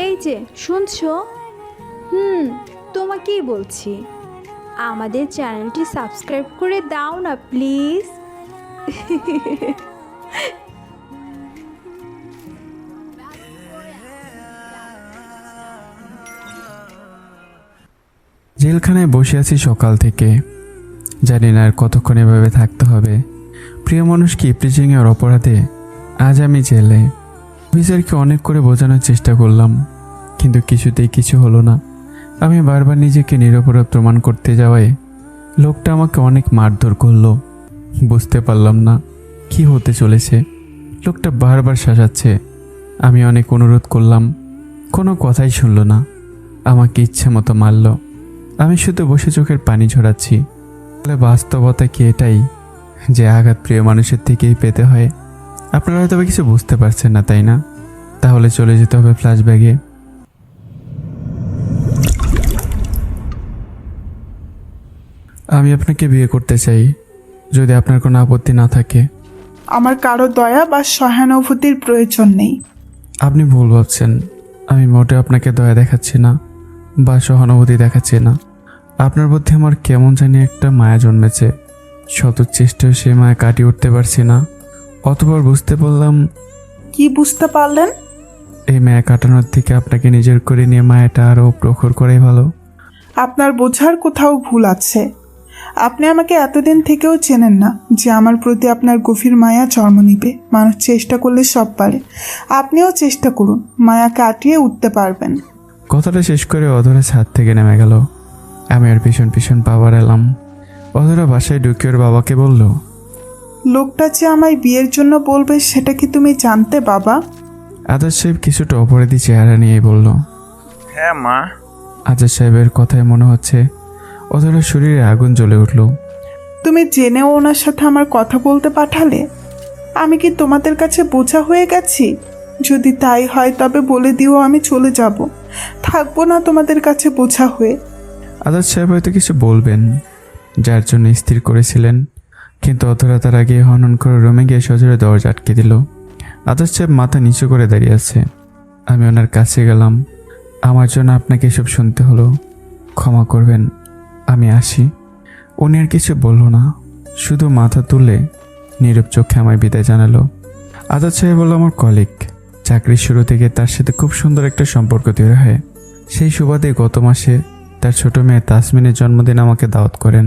এই যে শুনছো? তোমাকেই বলছি, আমাদের চ্যানেলটি সাবস্ক্রাইব করে দাও না প্লিজ। জেলখানায় বসে আছি সকাল থেকে, জানি না আর কতক্ষণ এভাবে থাকতে হবে। প্রিয় মানুষকে ইপ্রিজিংয়ের অপরাধে আজ আমি জেলে। অফিসারকে অনেক করে বোঝানোর চেষ্টা করলাম, কিন্তু কিছুতেই কিছু হলো না। আমি বারবার নিজেকে নিরপরাধ প্রমাণ করতে যাওয়ায় লোকটা আমাকে অনেক মারধর করলো। বুঝতে পারলাম না কি হতে চলেছে। লোকটা বারবার শাসাচ্ছে। আমি অনেক অনুরোধ করলাম, কোনো কথাই শুনলো না, আমাকে ইচ্ছে মতো মারল। আমি শুধু বসে চোখের পানি ঝরাচ্ছি। তাহলে বাস্তবতা কি এটাই যে আঘাত প্রিয় মানুষের থেকেই পেতে হয়? আপনারা হয়তো কিছু বুঝতে পারছেন না, তাই না? তাহলে চলে যেতে হবে ফ্ল্যাশব্যাগে। আমি আপনাকে বিয়ে করতে চাই, যদি আপনার কোনো আপত্তি না থাকে। আমার কারো দয়া বা সহানুভূতির প্রয়োজন নেই। আপনি ভুল ভাবছেন, আমি মোটেও আপনাকে দয়া দেখাচ্ছি না বা সহানুভূতি দেখাচ্ছি না। আপনার প্রতি আমার কেমন জানি একটা মায়া জন্মেছে। শত চেষ্টায় সেই মায়া কাটিয়ে উঠতে পারছি না। অতঃপর বুঝতে পারলাম, কি বুঝতে পারলেন? এই মায়া কাটানোর থেকে আপনাকে নিজের করে নিয়ে মায়াটা আরও প্রখর করাই ভালো। আপনার বোঝার কোথাও ভুল আছে। আপনি আমাকে এতদিন থেকেও চেনেন না যে আমার প্রতি আপনার গভীর মায়া জন্ম নিবে। মানুষ চেষ্টা করলে সব পারে। আপনিও চেষ্টা করুন, মায়া কাটিয়ে উঠতে পারবেন। কথাটা শেষ করে অধরা ছাদ থেকে নেমে গেল। আমি আর পিছন পিছন পাওয়ার এলাম। অধরা বাসায় ঢুকে ওর বাবাকে বলল, লোকটা যে আমায় বিয়ের জন্য বলবে সেটা কি তুমি জানতে বাবা? আজাদ সাহেব কিছুটা অপরাধী চেহারা নিয়ে বলল, হ্যাঁ মা। আজাদ সাহেবের কথায় মনে হচ্ছে অধরার শরীরে আগুন জ্বলে উঠল। তুমি জেনেও ওনার সাথে আমার কথা বলতে পাঠালে? আমি কি তোমাদের কাছে বোঝা হয়ে গেছি? যদি তাই হয় তবে বলে দিও, আমি চলে যাব, থাকবো না তোমাদের কাছে বোঝা হয়ে। আজাদ সাহেব হয়তো কিছু বলবেন, যার জন্য স্থির করেছিলেন, কিন্তু অধরা তার আগে হনন করে রুমে গিয়ে সজোরে দরজা আটকে দিল। আজাদ সাহেব মাথা নিচু করে দাঁড়িয়ে আছে। আমি ওনার কাছে গেলাম। আমার জন্য আপনাকে এসব শুনতে হলো, ক্ষমা করবেন, আমি আসি। উনি আর কিছু বলল না, শুধু মাথা তুলে নীরব চোখে আমায় বিদায় জানালো। আজাদ সাহেব হলো আমার কলিগ। চাকরির শুরু থেকে তার সাথে খুব সুন্দর একটা সম্পর্ক তৈরি হয়। সেই সুবাদে গত মাসে তার ছোট মেয়ে তাসমিনের জন্মদিন আমাকে দাওয়াত করেন।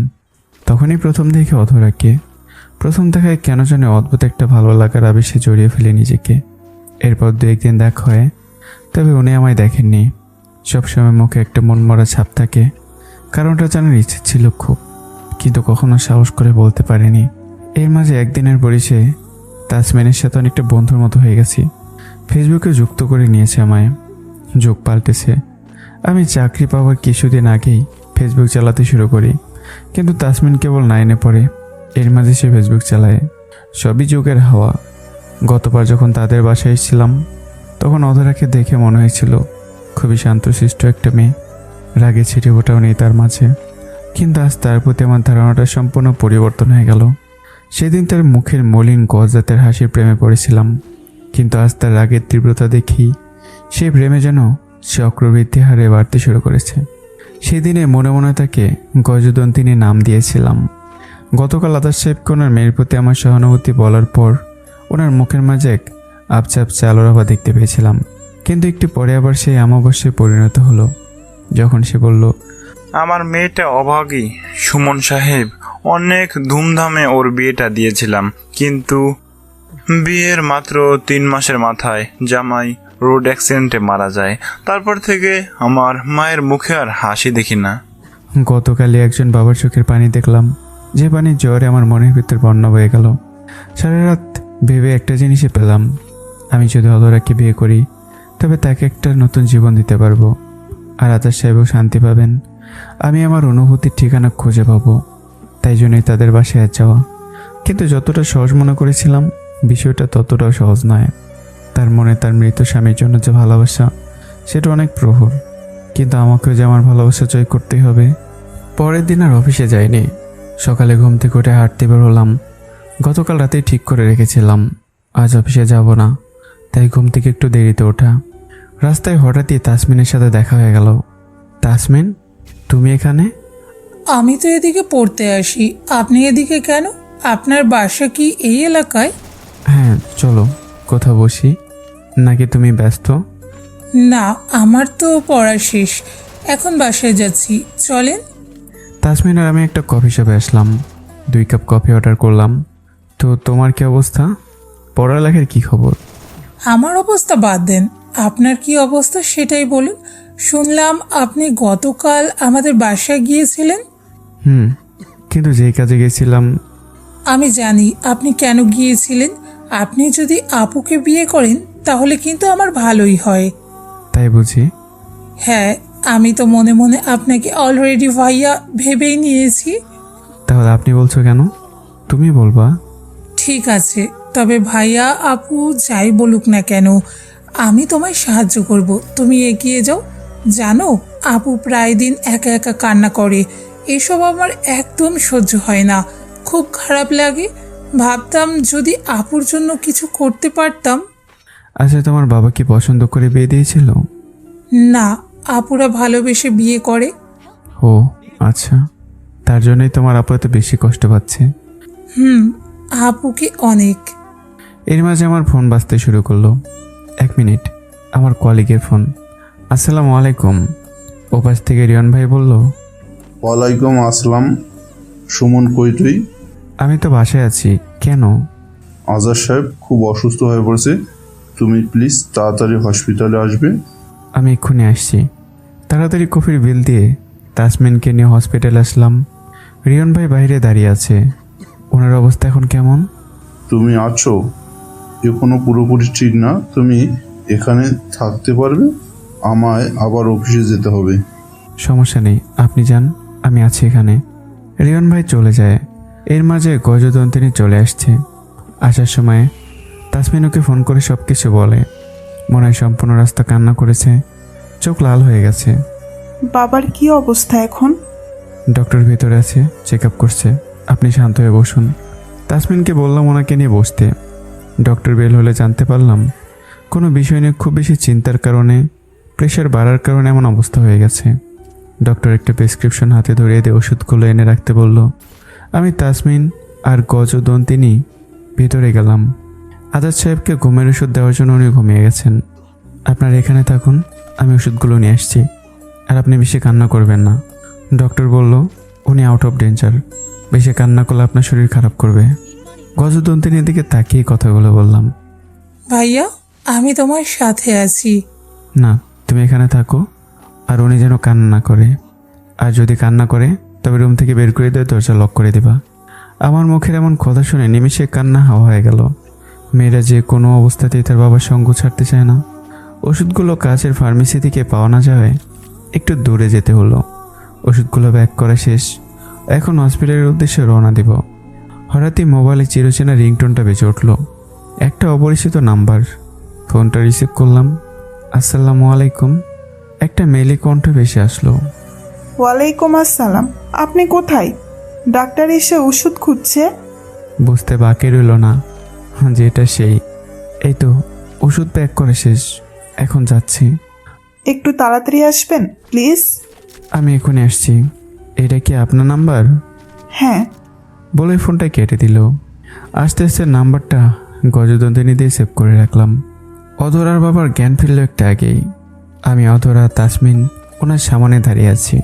তখনই প্রথম দেখে অধরাকে। প্রথম দেখায় কেন জানে অদ্ভুত একটা ভালো লাগার আবেশে জড়িয়ে ফেলে নিজেকে। এরপর দু একদিন দেখা হয়, তবে উনি আমায় দেখেননি। সবসময় মুখে একটা মনমরা ছাপ থাকে। কারণটা জানার ইচ্ছে ছিল খুব, কিন্তু কখনো সাহস করে বলতে পারিনি। এর মাঝে একদিনের পরিচয়ে তাসমিনের সাথে অনেকটা বন্ধুর মতো হয়ে গেছি। ফেসবুকে যুক্ত করে নিয়েছে আমায়। যোগ পাল্টেছে। আমি চাকরি পাওয়ার কিছুদিন আগেই ফেসবুক চালাতে শুরু করি, কিন্তু তাসমিন কেবল 9-এ পড়ে। এর মাঝে সে ফেসবুক চালায়। সবই যুগের হাওয়া। গতবার যখন তাদের বাসায় এসেছিলাম, তখন অধরাকে দেখে মনে হয়েছিল খুবই শান্তশিষ্ট একটা মেয়ে। রাগে ছিটে ওঠাও নেই তার মাঝে। কিন্তু আজ তার প্রতি আমার ধারণাটা সম্পূর্ণ পরিবর্তন হয়ে গেল। সেদিন তার মুখের মলিন গজদাতের হাসির প্রেমে পড়েছিলাম, কিন্তু আজ তার রাগের তীব্রতা দেখি সেই প্রেমে যেন চক্রবৃদ্ধি হারে বাড়তে শুরু করেছে। সেদিনে মনে মনে তাকে গজদন্তিনী নাম দিয়েছিলাম। গতকাল আদার সাহেবকে ওনার মেয়ের প্রতি আমার সহানুভূতি বলার পর ওনার মুখের মাঝে এক আপচা আপচা আলোরাভা দেখতে পেয়েছিলাম। কিন্তু একটু পরে আবার সেই অমাবস্যায় পরিণত হলো, যখন সে বলল, আমার মেয়েটা অভাগী সুমন সাহেব, অনেক ধুমধামে ওর বিয়েটা দিয়েছিলাম, কিন্তু বিয়ের মাত্র 3 মাসের মাথায় জামাই রোড অ্যাক্সিডেন্টে মারা যায়। তারপর থেকে আমার মায়ের মুখে আর হাসি দেখি না। গতকালই একজন বাবার চোখের পানি দেখলাম, যে পানির জ্বরে আমার মনের ভিতর বন্যা বয়ে গেল। সারা রাত ভেবে একটা জিনিসই পেলাম, আমি যদি অধরাকে বিয়ে করি তবে তাকে একটা নতুন জীবন দিতে পারবো, আর আদার সাহেবও শান্তি পাবেন। আমি আমার অনুভূতির ঠিকানা খুঁজে পাবো। তাই জন্যই তাদের বাসায় যাওয়া। কিন্তু যতটা সহজ মনে করেছিলাম, বিষয়টা ততটাও সহজ নয়। তার মনে তার মৃত স্বামীর জন্য যে ভালোবাসা, সেটা অনেক প্রহর, কিন্তু আমাকেও যে আমার ভালোবাসা জয় করতেই হবে। পরের দিন আর অফিসে যাইনি। সকালে ঘুম থেকে উঠে হাঁটতে বের হলাম। গতকাল রাতেই ঠিক করে রেখেছিলাম আজ অফিসে যাব না, তাই ঘুম থেকে একটু দেরিতে ওঠা। রাস্তায় হঠাৎই তাসমিনের সাথে দেখা হয়ে গেল। তাসমিন, তুমি এখানে? আমি তো এদিকে পড়তে আসি, আপনি এদিকে কেন? আপনার বাসা কি এই এলাকায়? হ্যাঁ, চলো কোথাও বসি। নাকি তুমি ব্যস্ত? না, আমার তো পড়া শেষ, এখন বাসায় যাচ্ছি, চলেন। তাসমিন আর আমি একটা কফি শপে আসলাম, 2 কাপ কফি অর্ডার করলাম। তো তোমার কি অবস্থা? পড়ালেখার কি খবর? আমার অবস্থা বাদ দেন, আপনার কি অবস্থা সেটাই বলুন। শুনলাম আপনি গতকাল আমাদের বাসায় গিয়েছিলেন। কিন্তু যেই কাজে গেছিলাম। আমি জানি আপনি কেন গিয়েছিলেন। আপনি যদি আপুকে বিয়ে করেন তাহলে কিন্তু আমার ভালোই হয়। তাই বুঝি? হ্যাঁ, আমি তো মনে মনে আপনাকে অলরেডি ভাইয়া ভেবেই নিয়েছি। তাহলে আপনি বলছো কেন? তুমি বলবা। ঠিক আছে, তবে ভাইয়া আপু যাই বলুক না কেন, আমি তোমায় সাহায্য করব, তুমি এগিয়ে যাও। জানো, আপু প্রায় দিন একা একা কান্না করে, এসব আমার একদম সহ্য হয় না, খুব খারাপ লাগে। ভাবতাম যদি আপুর জন্য কিছু করতে পারতাম। আচ্ছা, তোমার বাবা কি পছন্দ করে বিয়ে দিয়েছিল? না, আপুরা ভালোবেসে বিয়ে করে। ও আচ্ছা, তার জন্যই তোমার আপু এত বেশি কষ্ট পাচ্ছে। আপুকে অনেক। এর মাঝে আমার ফোন বাজতে শুরু করলো। 1 মিনিট, আমার কলিগের ফোন। আসসালামু আলাইকুম। ওপাশ থেকে রিয়ন ভাই বলল, ওয়ালাইকুম আসসালাম। সুমন, কই তুই? আমি তো বাসায় আছি। কেন? আজাদ সাহেব খুব অসুস্থ হয়ে পড়েছে, তুমি প্লিজ তাড়াতাড়ি হসপিটালে আসবে। আমি এক্ষুনি আসছি। তাড়াতাড়ি কফির বিল দিয়ে তাসমিনকে নিয়ে হসপিটালে আসলাম। রিয়ন ভাই বাইরে দাঁড়িয়ে আছে। ওনার অবস্থা এখন কেমন? তুমি আছো? এখনো পুরোপুরি ঠিক না, তুমি এখানে থাকতে পারবে? আমায় আবার অফিসে যেতে হবে। সমস্যা নেই, আপনি যান, আমি আছি এখানে। রিয়ন ভাই চলে যায়। এর মাঝে গজদন্তিনী চলে আসছে। আসার সময় তাসমিন ওকে ফোন করে সব কিছু বলে। মনে হয় সম্পূর্ণ রাস্তা কান্না করেছে, চোখ লাল হয়ে গেছে। বাবার কি অবস্থা এখন? ডক্টর ভেতরে আছে, চেক আপ করছে। আপনি শান্ত হয়ে বসুন। তাসমিনকে বললাম ওনাকে নিয়ে বসতে। ডক্টর বের হলে জানতে পারলাম কোনো বিষয় নিয়ে খুব বেশি চিন্তার কারণে, প্রেশার বাড়ার কারণে এমন অবস্থা হয়ে গেছে। ডক্টর একটা প্রেসক্রিপশন হাতে ধরিয়ে দিয়ে ওষুধগুলো এনে রাখতে বলল। আমি তাসমিন আর গজদন্তিনী ভেতরে গেলাম। আজাদ সাহেবকে ঘুমের ওষুধ দেওয়ার জন্য উনি ঘুমিয়ে গেছেন। আপনারা এখানে থাকুন, আমি ওষুধগুলো নিয়ে আসছি। আর আপনি বেশি কান্না করবেন না। ডক্টর বলল উনি আউট অফ ডেঞ্জার, বেশি কান্না করলে আপনার শরীর খারাপ করবে। গজদন্তিনীর দিকে তাকিয়ে কথাগুলো বললাম। ভাইয়া, আমি তোমার সাথে আছি। না, তুমি এখানে থাকো, আর উনি যেন কান্না না করে। আর যদি কান্না করে তবে রুম থেকে বের করে দিয়ে দরজা লক করে দেবা। আমার মুখের এমন কথা শুনে নিমিষে কান্না হাওয়া হয়ে গেল। মেয়েরা যে কোনো অবস্থাতেই তার বাবার সঙ্গ ছাড়তে চায় না। ওষুধগুলো কাছের ফার্মেসি থেকে পাওয়া না যাওয়ায় একটু দূরে যেতে হলো। ওষুধগুলো ব্যাক করা শেষ, এখন হসপিটালের উদ্দেশ্যে রওনা দিব। হঠাৎই মোবাইলে চিরচেনা রিংটোনটা বেজে উঠল। একটা অপরিচিত নাম্বার। ফোনটা রিসিভ করলাম। আসসালামু আলাইকুম। একটা মেলে কণ্ঠ ভেসে আসলো। ওয়ালাইকুম আসসালাম। আপনি কোথায়? ডাক্তার এসে ওষুধ খুঁজছে। বুঝতে বাকি রইল না যে এটা সেই। এই তো ওষুধ প্যাক করে শেষ, এখন যাচ্ছি। একটু তাড়াতাড়ি আসবেন প্লিজ। আমি এখনই আসছি। এটা কি আপনার নাম্বার? হ্যাঁ। বলে ফোনটা কেটে দিল। আস্তে আস্তে নাম্বারটা গজদন্তিনী দিয়ে সেভ করে রাখলাম। অধরার বাবার জ্ঞান ফিরল একটা আগেই। আমি অধরা, তাসমিন ওনার সামনে দাঁড়িয়ে আছি।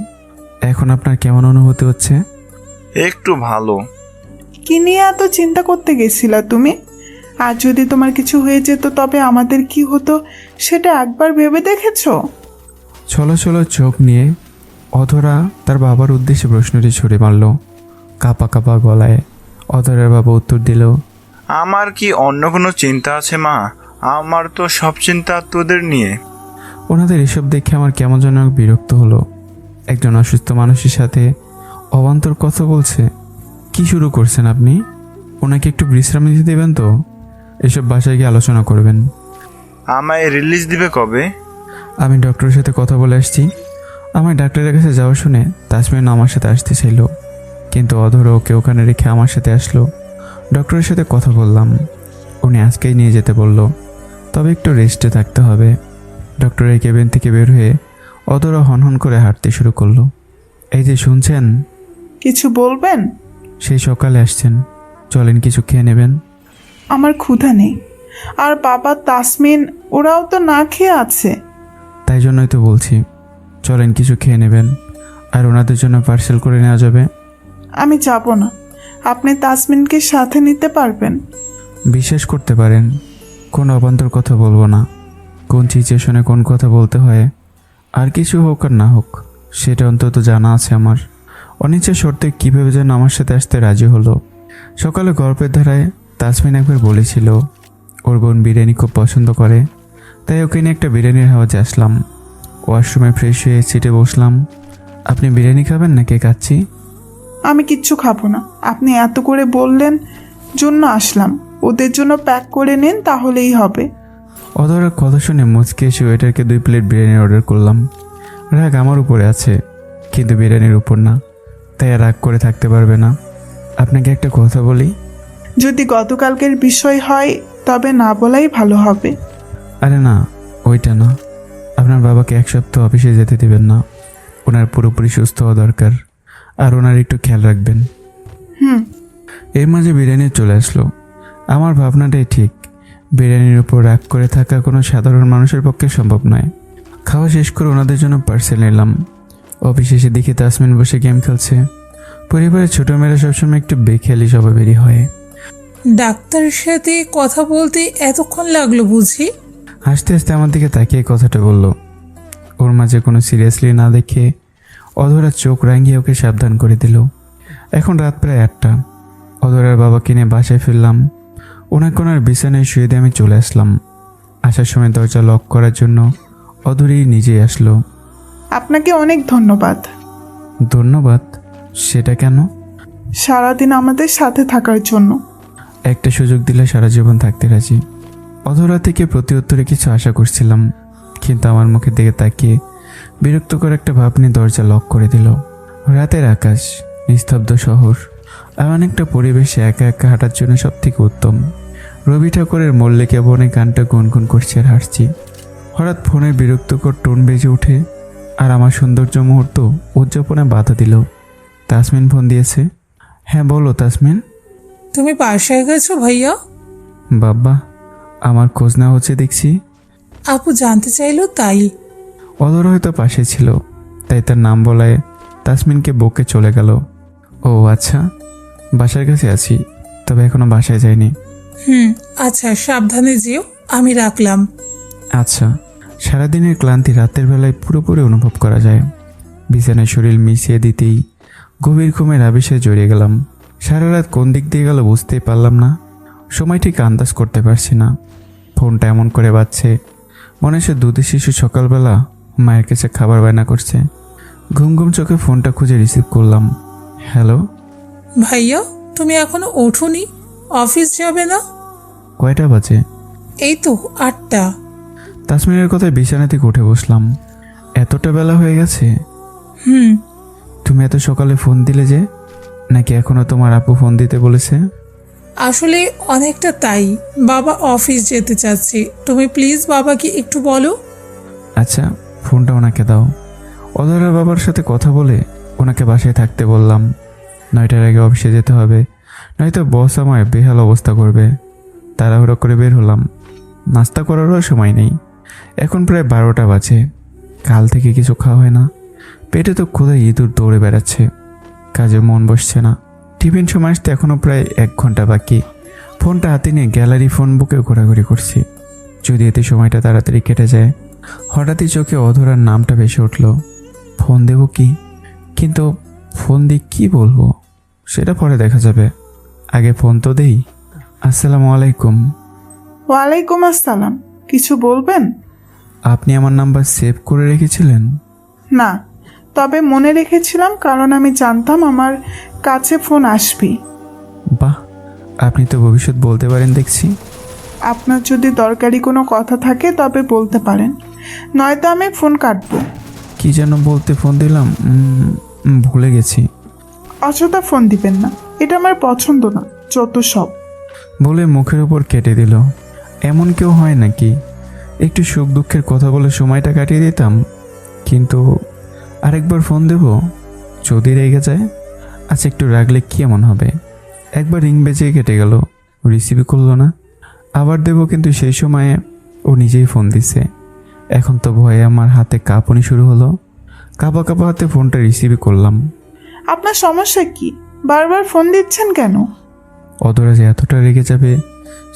এখন আপনার কেমন অনুভূতি হচ্ছে? একটু ভালো। কি নিয়ে এত চিন্তা করতে গেছিলা তুমি? আর যদি তোমার কিছু হয়ে যেত তবে আমাদের কি হতো সেটা একবার ভেবে দেখেছো? ছলো ছলো চোখ নিয়ে অধরা তার বাবার উদ্দেশ্যে প্রশ্নটি ছুড়ে মারল। কাঁপা কাঁপা গলায় অধরার বাবা উত্তর দিল, আমার কি অন্য কোনো চিন্তা আছে মা? আমার তো সব চিন্তা তোদের নিয়ে। ওনাদের এসব দেখে আমার কেমন যেন বিরক্ত হলো। একজন অসুস্থ মানুষের সাথে অবান্তর কথা বলছে। কি শুরু করছেন আপনি? ওনাকে একটু বিশ্রাম দিতে দেবেন তো? এসব বাসায় গিয়ে আলোচনা করবেন। আমায় রিলিজ দিবে কবে? আমি ডক্টরের সাথে কথা বলে আসছি। আমার ডাক্তারের কাছে যাওয়া শুনে তাসমিন আমার সাথে আসতে চাইল, কিন্তু অধরা ওকে ওখানে রেখে আমার সাথে আসলো। ডক্টরের সাথে কথা বললাম, উনি আজকেই নিয়ে যেতে বলল, তবে একটু রেস্টে থাকতে হবে। ডক্টরের কেবিন থেকে বের হয়ে অধরা হনহন করে হাঁটতে শুরু করলো। এই যে শুনছেন, কিছু বলবেন? সেই সকালে আসছেন, চলেন কিছু খেয়ে নেবেন। আমার ক্ষুধা নেই। আর বাবা, তাসমিন ওরাও তো না খেয়ে আছে। তাই জন্যই তো বলছি, চলেন কিছু খেয়ে নেবেন, আর ওনাদের জন্য পার্সেল করে নেওয়া যাবে। আমি যাব না। আপনি তাসমিনকে সাথে নিতে পারবেন? বিশ্বাস করতে পারেন, কোনো অবান্তর কথা বলবো না। কোন সিচুয়েশনে কোন কথা বলতে হয়, আর কিছু হোক আর না হোক, সেটা অন্তত জানা আছে আমার। অনিচ্ছা শর্তে কীভাবে যেন আমার সাথে আসতে রাজি হলো। সকালে গল্পের ধারায় তাসমিন একবার বলেছিল ওর বোন বিরিয়ানি খুব পছন্দ করে, তাই ওকে নিয়ে একটা বিরিয়ানির হাওয়াজে আসলাম। ওয়াশরুমে ফ্রেশ হয়ে সিটে বসলাম। আপনি বিরিয়ানি খাবেন নাকি খাচ্ছি? আমি কিচ্ছু খাবো না। আপনি এত করে বললেন জন্য আসলাম। ওদের জন্য প্যাক করে নিন, তাহলেই হবে। অধরার কথা শুনে মুচকে এসে ওয়েটারকে 2 প্লেট বিরিয়ানি অর্ডার করলাম। রাগ আমার উপরে আছে, কিন্তু বিরিয়ানির উপর না, তাই আর রাগ করে থাকতে পারবে না। আপনাকে একটা কথা বলি। যদি গতকালকের বিষয় হয় তবে না বলাই ভালো হবে। আরে না, ওইটা না। আপনার বাবাকে 1 সপ্তাহ অফিসে যেতে দেবেন না। ওনার পুরোপুরি সুস্থ হওয়া দরকার, আর ওনার একটু খেয়াল রাখবেন। এর মাঝে বিরিয়ানি চলে আসলো। আমার ভাবনাটাই ঠিক, বিরিয়ানির উপর রাগ করে থাকা কোনো সাধারণ মানুষের পক্ষে সম্ভব নয়। খাওয়া শেষ করে ওনাদের জন্য পার্সেল নিলাম। অফিসে এসে দেখি তাসমিন বসে গেম খেলছে। পরিবারের ছোটো মেয়েরা সবসময় একটু বেখেয়ালি স্বভাবেরই হয়। ডাক্তারের সাথে কথা বলতে এতক্ষণ লাগলো বুঝি? হাসতে হাসতে আমার দিকে তাকিয়ে কথাটা বলল। ওর মাঝে কোনো সিরিয়াসলি না দেখে অধরা চোখ রাঙিয়ে ওকে সাবধান করে দিল। এখন রাত প্রায় 8টা। অধরার বাবা কিনে বাসায় ফিরলাম। ওনাকে ওনার বিছানায় শুয়ে দিয়ে আমি চলে আসলাম। আসার সময় দরজা লক করার জন্য অধরই নিজেই আসলো। আপনাকে অনেক ধন্যবাদ। ধন্যবাদ? সেটা কেন? সারাদিন আমাদের সাথে থাকার জন্য। একটা সুযোগ দিলে সারা জীবন থাকতে রাজি। অধরা থেকে প্রতি উত্তরে কিছু আশা করছিলাম, কিন্তু আমার মুখের দিকে তাকিয়ে বিরক্তকর একটা ভাব নিয়ে দরজা লক করে দিল। রাতের আকাশ, নিস্তব্ধ শহর, এমন একটা পরিবেশে একা একা হাঁটার জন্য সব থেকে উত্তম। রবি ঠাকুরের মল্লিকা বনে গানটা গুনগুন করছে আর হাসছি। হঠাৎ ফোনের বিরক্তকর টোন বেজে ওঠে, আর আমার সৌন্দর্য মুহূর্ত উদযাপনে বাধা দিল। তাসমিন ফোন দিয়েছে। হ্যাঁ বলো তাসমিন। তুমি বাসায় গেছো ভাইয়া? বাবা, আমার খোঁজ নেওয়া হচ্ছে দেখছি। আপু জানতে চাইলো তাই। অধর হয়তো পাশে ছিল, তাই তার নাম বলায় তাসমিনকে বকে চলে গেল। ও আচ্ছা, বাসার কাছে আছি, তবে এখনো বাসায় যাইনি। আচ্ছা, সাবধানে যেও, আমি রাখলাম। আচ্ছা। সারাদিনের ক্লান্তি রাতের বেলায় পুরোপুরি অনুভব করা যায়। বিছানায় শরীর মিশিয়ে দিতেই গভীর ঘুমের আবেশে জড়িয়ে গেলাম। সারা রাত কোন দিক দিয়ে গেল বুঝতেই পারলাম না। সময় ঠিক আন্দাজ করতে পারছি না। ফোনটা এমন করে বাজছে, মনে হচ্ছে দুধের শিশু সকালবেলা মায়ের কাছে খাবার বায়না করছে। ঘুম ঘুম চোখে ফোনটা খুঁজে রিসিভ করলাম। হ্যালো ভাইয়া, তুমি এখনো ওঠোনি? অফিস যাবে না? কয়টা বাজে? এই তো 8টা। তাসমিনের কথায় বিছানা থেকে উঠে বসলাম। এতটা বেলা হয়ে গেছে? তুমি এত সকালে ফোন দিলে যে? নাকি এখনো তোমার আপু ফোন দিতে বলেছে? আসলে অনেকটা তাই, বাবা অফিস যেতে চাচ্ছে। তুমি প্লিজ বাবাকে একটু বলো। আচ্ছা, ফোনটা ওনাকে দাও। অধরার বাবার সাথে কথা বলে ওনাকে বাসায় থাকতে বললাম। 9টার আগে অফিসে যেতে হবে, নয়তো বস আমায় বেহাল অবস্থা করবে। তাড়াহুড়ো করে বের হলাম। নাস্তা করারও সময় নেই। এখন প্রায় 12টা বাজে। কাল থেকে কিছু খাওয়া হয় না। পেটে তো ক্ষুধায় ইঁদুর দৌড়ে বেড়াচ্ছে। কাজে মন বসছে না। টিফিন সময় আসতে এখনও প্রায় 1 ঘন্টা বাকি। ফোনটা হাতে নিয়ে গ্যালারি ফোন বুকে ঘোরাঘুরি করছি, যদি এতে সময়টা তাড়াতাড়ি কেটে যায়। হঠাৎই চোখে অধরার নামটা ভেসে উঠল। ফোন দেব কি, কিন্তু ফোন দিয়ে কী বলবো সেটা পরে দেখা যাবে। আগে ফোন তো দেই। আসসালামু আলাইকুম। ওয়ালাইকুম আসসালাম। কিছু বলবেন? আপনি আমার নাম্বার সেভ করে রেখেছিলেন? না, তবে মনে রেখেছিলাম, কারণ আমি জানতাম আমার কাছে ফোন আসবে। বাহ, আপনি তো ভবিষ্যৎ বলতে পারেন দেখছি। আপনার যদি দরকারি কোনো কথা থাকে তবে বলতে পারেন, নয়তো আমি ফোন কাটবো। কি যেন বলতে ফোন দিলাম, ভুলে গেছি। অযথা ফোন দিবেন না, এটা আমার পছন্দ না, যত সব। বলে মুখের উপর কেটে দিল। এমন কেউ হয় নাকি একটু সুখ দুঃখের কথা বলে সময়টা কাটিয়ে দিতাম। কিন্তু আরেকবার ফোন দেব, যদি রেগে যায়। আচ্ছা, একটু রাগলে কি এমন হবে? একবার রিং বেজে কেটে গেল, রিসিভই করলো না। আবার দেব, কিন্তু সেই সময়ে ও নিজেই ফোন দিছে। এখন তো ভয়ে আমার হাতে কাঁপুনি শুরু হলো। কাঁপা কাঁপা হাতে ফোনটা রিসিভই করলাম। আপনার সমস্যা কি? বারবার ফোন দিচ্ছেন কেন? অধরা যে এতটা রেগে যাবে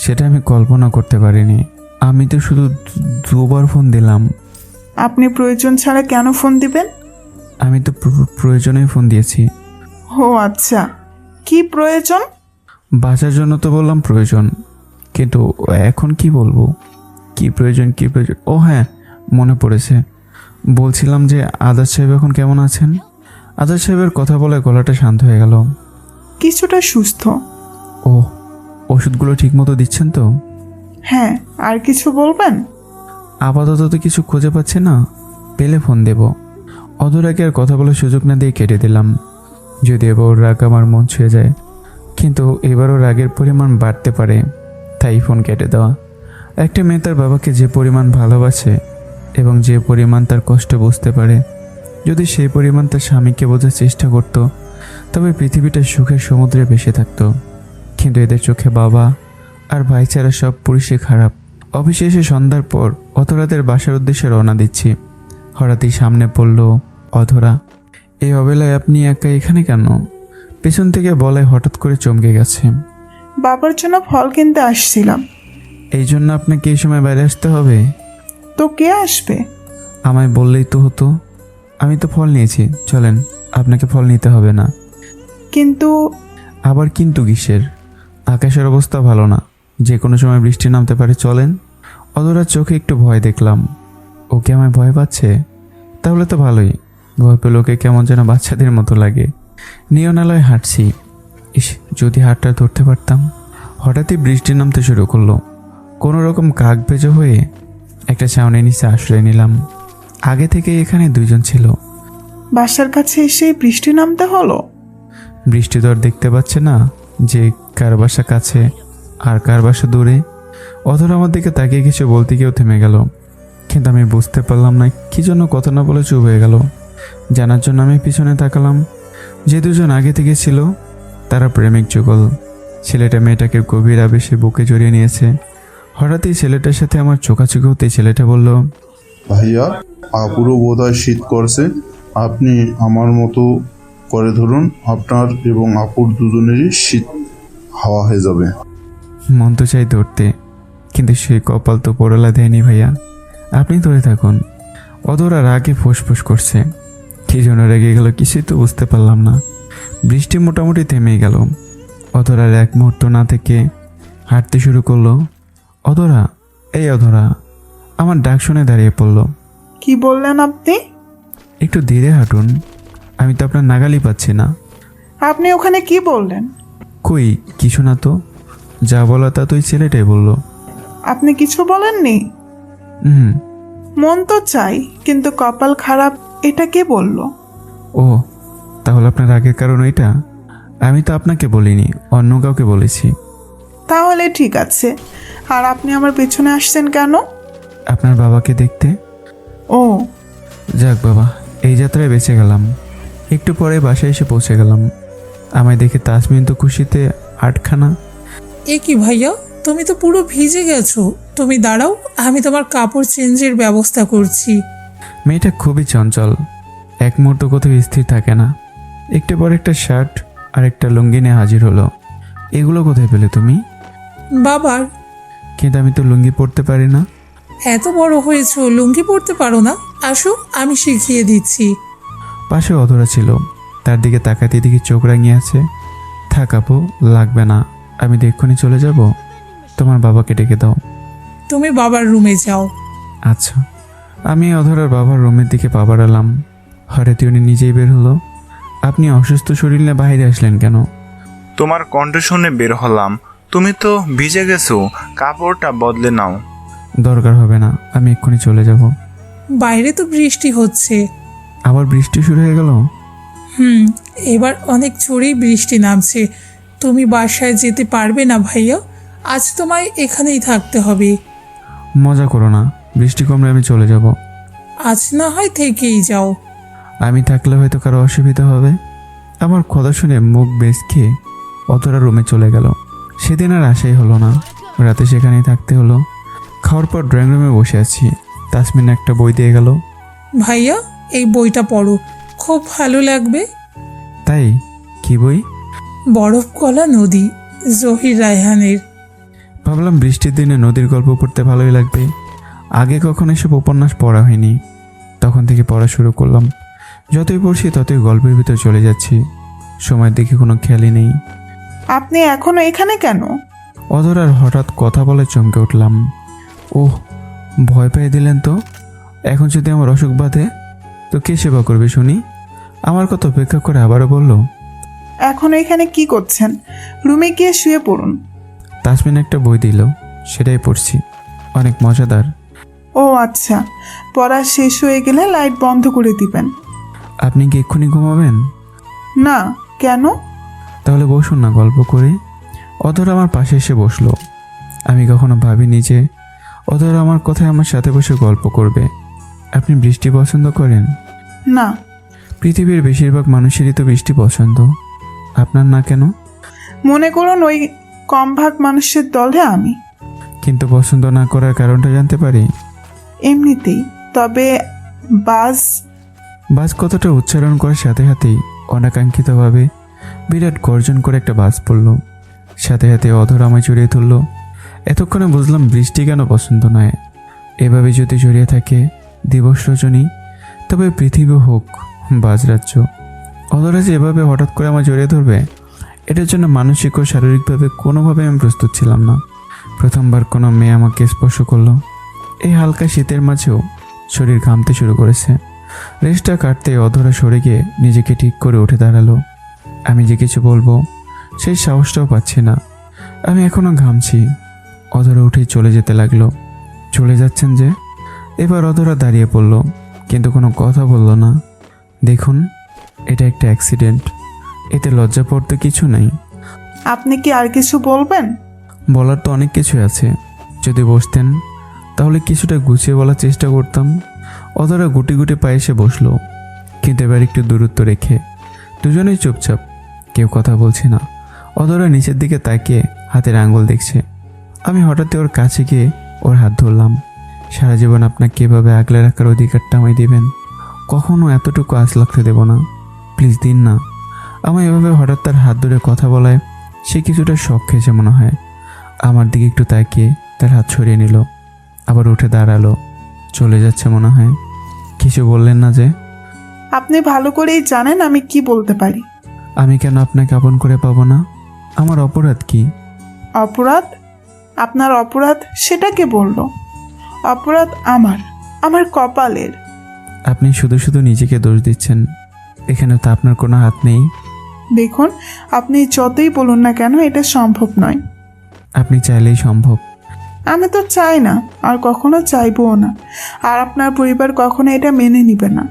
সেটা আমি কল্পনা করতে পারিনি। আমি তো শুধু দুবার ফোন দিলাম। আপনি প্রয়োজন ছাড়া কেন ফোন দিবেন? আমি তো প্রয়োজনেই ফোন দিয়েছি। ও আচ্ছা, কি প্রয়োজন? বাঁচার জন্য তো বললাম প্রয়োজন, কিন্তু এখন কি বলবো? কি প্রয়োজন? ও হ্যাঁ, মনে পড়েছে। বলছিলাম যে আদার সাহেব এখন কেমন আছেন? আদার সাহেবের কথা বলে গলাটা শান্ত হয়ে গেল। কিছুটা সুস্থ। ও, ওষুধগুলো ঠিকমতো দিচ্ছেন তো? হ্যাঁ, আর কিছু বলবেন? আপাতত তো কিছু খুঁজে পাচ্ছি না, পেলে ফোন দেব। অধরাকে আর কথা বলার সুযোগ না দিয়ে কেটে দিলাম। যদি এবার ওর রাগ আমার মন ছুঁয়ে যায়, কিন্তু এবারও রাগের পরিমাণ বাড়তে পারে, তাই ফোন কেটে দেওয়া। একটা মেয়ে তার বাবাকে যে পরিমাণ ভালোবাসে এবং যে পরিমাণ তার কষ্ট বুঝতে পারে, যদি সেই পরিমাণ তার স্বামীকে বোঝার চেষ্টা করত, তবে পৃথিবীটা সুখের সমুদ্রে ভেসে থাকতো। কিন্তু এদের চোখে বাবা আর ভাই ছাড়া সব পুরুষই খারাপ। অফিসে সন্ধ্যার পর অধরাদের বাসার উদ্দেশ্যে রওনা দিচ্ছি। হঠাৎই সামনে পড়ল অধরা। এই অবেলায় আপনি একা এখানে কেন? পেছন থেকে বলায় হঠাৎ করে চমকে গেছে। বাবার জন্য ফল কিনতে আসছিলাম। এই জন্য আপনাকে এই সময় বাইরে আসতে হবে? তো কে আসবে? আমায় বললেই তো হতো। আমি তো ফল নিয়েছি, চলেন, আপনাকে ফল নিতে হবে না। কিন্তু আবার কিন্তু কিসের? আকাশের অবস্থা ভালো না, যে কোনো সময় বৃষ্টি নামতে পারে, চলেন। অধরার চোখে একটু ভয় দেখলাম। ওকে আমায় ভয় পাচ্ছে? তাহলে তো ভালোই। ভয় পেলে ওকে কেমন যেন বাচ্চাদের মতো লাগে। নিয়নালয়ে হাঁটছি। ইস, যদি হাতটা ধরতে পারতাম। হঠাৎই বৃষ্টি নামতে শুরু করলো। কোনো রকম কাক ভেজা হয়ে একটা ছাউনির নিচে আশ্রয় নিলাম। আগে থেকে এখানে দুইজন ছিল। বাসার কাছে এসে বৃষ্টি নামতে হলো? বৃষ্টি তো আর দেখতে পাচ্ছে না যে কার বাসা কাছে আর কার বাসা দূরে। অধরা আমার দিকে তাকিয়ে কিছু বলতে গিয়েও থেমে গেল, কিন্তু আমি বুঝতে পারলাম না কি জন্য কথা না বলে চুপ হয়ে গেল। জানার জন্য আমি পিছনে তাকালাম। যে দুজন আগে থেকে ছিল তারা প্রেমিক যুগল। ছেলেটা মেয়েটাকে গভীর আবেশে বুকে জড়িয়ে নিয়েছে। হঠাৎই ছেলেটার সাথে আমার চোখাচোখি হতে ছেলেটা বলল, ভাইয়া, আপুরও বোধহয় শীত করছে, আপনি আমার মতো করে ধরুন, আপনার এবং আপুর দুজনেরই শীত হাওয়া হয়ে যাবে। মন তো চাই ধরতে, কিন্তু সেই কপাল তো পড়লা দেয়নি ভাইয়া, আপনি ধরে থাকুন। অধরা রাগে ফুসফুস করছে। কি জন্য রেগে গেল কিছুই তো বুঝতে পারলাম না। বৃষ্টি মোটামুটি থেমেই গেল। অধরার এক মুহূর্ত না থেকে হাঁটতে শুরু করলো। অধরা, এই অধরা, আমার ডাক শুনে দাঁড়িয়ে পড়ল। কি বললেন আপনি? একটু ধীরে হাঁটুন, আমি তো আপনার নাগালই পাচ্ছি না। আপনি ওখানে কি বললেন? কই কিছু না তো, যা বলা তা তো ওই ছেলেটাই বললো। আপনি কিছু বলেননি? হুম। মন তো চাই, কিন্তু কপাল খারাপ, এটা কে বলল? ও, তাহলে আপনার রাগের কারণ এটা? আমি তো আপনাকে বলিনি, অন্য কাউকে বলেছি। তাহলে ঠিক আছে। আর আপনি আমার পেছনে আসছেন কেন? আপনার বাবাকে দেখতে। ও, যাক বাবা, এই যাত্রায় বেঁচে গেলাম। একটু পরে বাসায় এসে পৌঁছে গেলাম। আমায় দেখে তাসমিন তো খুশিতে আটখানা। এ কি ভাইয়া, তুমি তো পুরো ভিজে গেছো। তুমি দাঁড়াও, আমি তোমার কাপড় চেঞ্জের ব্যবস্থা করছি। মেয়েটা খুবই চঞ্চল, এক মুহূর্ত কোথাও স্থির থাকে না। একটু পর একটা শার্ট আর একটা লুঙ্গি নিয়ে হাজির হলো। এগুলো কোথায় পেলে তুমি? বাবার। কিন্তু আমি তো লুঙ্গি পরতে পারি না। এত বড় হয়েছো, লুঙ্গি পরতে পারো না? আসো, আমি শিখিয়ে দিচ্ছি। পাশে অধরা ছিল, তার দিকে তাকাতে দেখি চোখ রাঙিয়ে আছে। থাক আপু, লাগবে না, আমি এক্ষুনি চলে যাব। তোমার বাবাকে ডেকে দাও। তুমি বাবার রুমে যাও। আচ্ছা। আমি অধরার বাবার রুমের দিকে পা বাড়ালাম। হঠাৎই উনি নিজেই বের হলো। আপনি অসুস্থ শরীর নিয়ে বাইরে আসলেন কেন? তোমার কণ্ঠ শুনে বের হলাম। তুমি তো ভিজে গেছো, কাপড়টা বদলে নাও। দরকার হবে না, আমি এক্ষুনি চলে যাব। বাইরে তো বৃষ্টি হচ্ছে। আবার বৃষ্টি শুরু হয়ে গেল? এবার অনেক জোরেই বৃষ্টি নামছে। তুমি বাসায় যেতে পারবে না ভাইয়া, আজ তোমায় এখানেই থাকতে হবে। মজা করো না, বৃষ্টি কমলে আমি চলে যাব। আজ না হয় থেকেই যাও। আমি থাকলে হয়তো কারো অসুবিধা হবে। আমার কথা শুনে মুখ বেশ খেয়ে অতরা রুমে চলে গেল। সেদিন আর আশাই হলো না, রাতে সেখানেই থাকতে হলো। খাওয়ার পর ড্রয়িং রুমে বসে আছি, তাসমিন একটা বই দিয়ে গেল। ভাইয়া, এই বইটা পড়ো, খুব ভালো লাগবে। তাই? কি বই? বরফ গলা নদী, জহির রায়হানের। ভাবলাম বৃষ্টির দিনে নদীর গল্প পড়তে ভালোই লাগবে। আগে কখনো এসব উপন্যাস পড়া হয়নি, তখন থেকে পড়া শুরু করলাম। যতই পড়ছি ততই গল্পের ভিতর চলে যাচ্ছি, সময়ের দিকে কোনো খেয়ালই নেই। আপনি এখনো এখানে কেন? অধরার হঠাৎ কথা বলে চমকে উঠলাম। ওহ, ভয় পেয়ে দিলেন তো। এখন যদি আমার অসুখ বাঁধে তো কে সেবা করবে শুনি? আমার কথা অপেক্ষা করে আবারও বলল, এখনো এখানে কি করছেন? রুমে গিয়ে শুয়ে পড়ুন। তাসমিন একটা বই দিল, সেটাই পড়ছি, অনেক মজাদার। ও আচ্ছা, পড়া শেষ হয়ে গেলে লাইট বন্ধ করে দিবেন। আপনি কি এক্ষুনি ঘুমাবেন? না, কেন? তাহলে বসুন না, গল্প করি। অধরা আমার পাশে এসে বসলো। আমি কখনো ভাবিনি যে অধরা আমার কথায় আমার সাথে বসে গল্প করবে। আপনি বৃষ্টি পছন্দ করেন? না। পৃথিবীর বেশিরভাগ মানুষেরই তো বৃষ্টি পছন্দ, আপনার না কেন? মনে করুন ওই কম ভাগ মানুষের দলে আমি। কিন্তু পছন্দ না করার কারণটা জানতে পারি? এমনিতেই। তবে বাস বাস কথাটা উচ্চারণ করার সাথে সাথেই অনাকাঙ্ক্ষিতভাবে বিরাট গর্জন করে একটা বাস পড়ল। সাথে সাথে অধরা আমায় জড়িয়ে তুলল। এতক্ষণে বুঝলাম বৃষ্টি কেন পছন্দ নয়। এভাবে যদি জড়িয়ে থাকে দিবস রজনী, তবে পৃথিবী হোক বাজরাজ্য। অধরা যে এভাবে হঠাৎ করে আমার জড়িয়ে ধরবে, এটার জন্য মানসিক ও শারীরিকভাবে কোনোভাবে আমি প্রস্তুত ছিলাম না। প্রথমবার কোনো মেয়ে আমাকে স্পর্শ করলো। এই হালকা শীতের মাঝেও শরীর ঘামতে শুরু করেছে। রেস্টটা কাটতে অধরা সরে গিয়ে নিজেকে ঠিক করে উঠে দাঁড়ালো। আমি যে কিছু বলবো সেই সাহসটাও পাচ্ছি না, আমি এখনো ঘামছি। অধরা উঠেই চলে যেতে লাগলো। চলে যাচ্ছেন যে? এবার অধরা দাঁড়িয়ে পড়ল, কিন্তু কোনো কথা বলল না। দেখুন, এটা একটা অ্যাক্সিডেন্ট, এতে লজ্জা পড়তে কিছু নেই। আপনি কি আর কিছু বলবেন? বলার তো অনেক কিছু আছে, যদি বসতেন তাহলে কিছুটা গুছিয়ে বলার চেষ্টা করতাম। অধরা গুটি গুটি পায়ে এসে বসলো, কিন্তু এবার একটু দূরত্ব রেখে। দুজনেই চুপচাপ, কেউ কথা বলছে না। অধরা নিচের দিকে তাকিয়ে হাতের আঙ্গুল দেখছে। আমি হঠাৎই ওর কাছে গিয়ে ওর হাত ধরলাম। সারা জীবন আপনাকে কীভাবে আগলে রাখার অধিকারটা আমায় দিবেন, কখনো এতটুকু আঁচ লাগতে দেব না, প্লিজ দিন না। আমায় এভাবে হঠাৎ তার হাত ধরে কথা বলায় সে কিছুটা শখ খেয়েছে মনে হয়। আমার দিকে একটু তাকিয়ে তার হাত সরিয়ে নিল, আবার উঠে দাঁড়ালো। চলে যাচ্ছে মনে হয়। কিছু বললেন না যে? আপনি ভালো করেই জানেন আমি কি বলতে পারি। আমি কেন আপনাকে আপন করে পাবো না? আমার অপরাধ কি? অপরাধ? আপনার অপরাধ সেটা কে বলল? অপরাধ আমার কপালের। আপনি শুধু শুধু নিজেকে দোষ দিচ্ছেন, এখানে তো আপনার কোনো হাত নেই। দেখুন, আপনি যতই বলুন না কেন এটা সম্ভব নয়। আপনি চাইলেই সম্ভব। আমি তো চাই না, আর কখনো চাইবও না। আর আপনার পরিবার কখনো এটা মেনে নিবে না।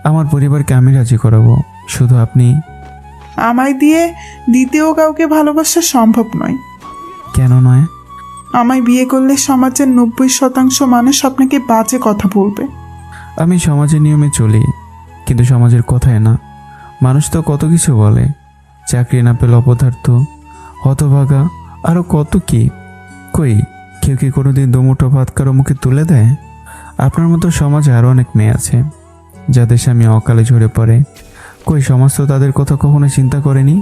আমার পরিবারকে আমি রাজি করাবো, শুধু আপনি। আমায় দিয়ে দ্বিতীয় কাউকে ভালোবাসা সম্ভব নয়। কেন নয়? আমায় বিয়ে করলে সমাজের 90% মানুষ আপনাকে বাজে কথা বলবে। আমি সমাজের নিয়মে চলি, কিন্তু সমাজের কথায় না। মানুষ তো কত কিছু বলে, চাকরি না পেলে অপদার্থ, হতভাগা, আরও কত কি। কই কেউ কি কোনোদিন দুমুঠো ভাত কারো মুখে তুলে দেয়? আপনার মতো সমাজে আরও অনেক মেয়ে আছে যাদের স্বামী অকালে ঝরে পড়ে। কই সমাজ তো তাদের কথা কখনো চিন্তা করেনি।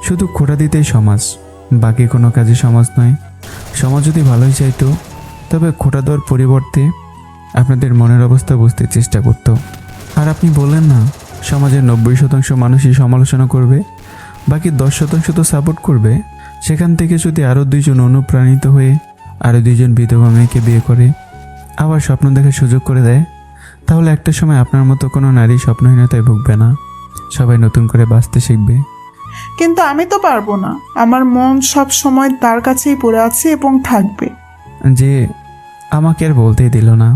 শুধু খোঁটা দিতেই সমাজ, বাকি কোনো কাজে সমাজ নয়। সমাজ যদি ভালোই চাইতো তবে খোঁটা দেওয়ার পরিবর্তে আপনাদের মনের অবস্থা বুঝতে চেষ্টা করত। আর আপনি বললেন না সমাজের 90% মানুষই সমালোচনা করবে, বাকি 10% তো সাপোর্ট করবে। সেখান থেকে যদি আরও 2 জন অনুপ্রাণিত হয়ে আরও 2 জন বিধবা মেয়েকে বিয়ে করে আবার স্বপ্ন দেখার সুযোগ করে দেয়, তাহলে একটা সময় আপনার মতো কোনো নারী স্বপ্নহীনতায় ভুগবে না, সবাই নতুন করে বাঁচতে শিখবে। কিন্তু আমি তো পারবো না। আমার মন সব সময় তার কাছেই পড়ে আছে এবং থাকবে। যে আমাকে আর বলতেই দিল না।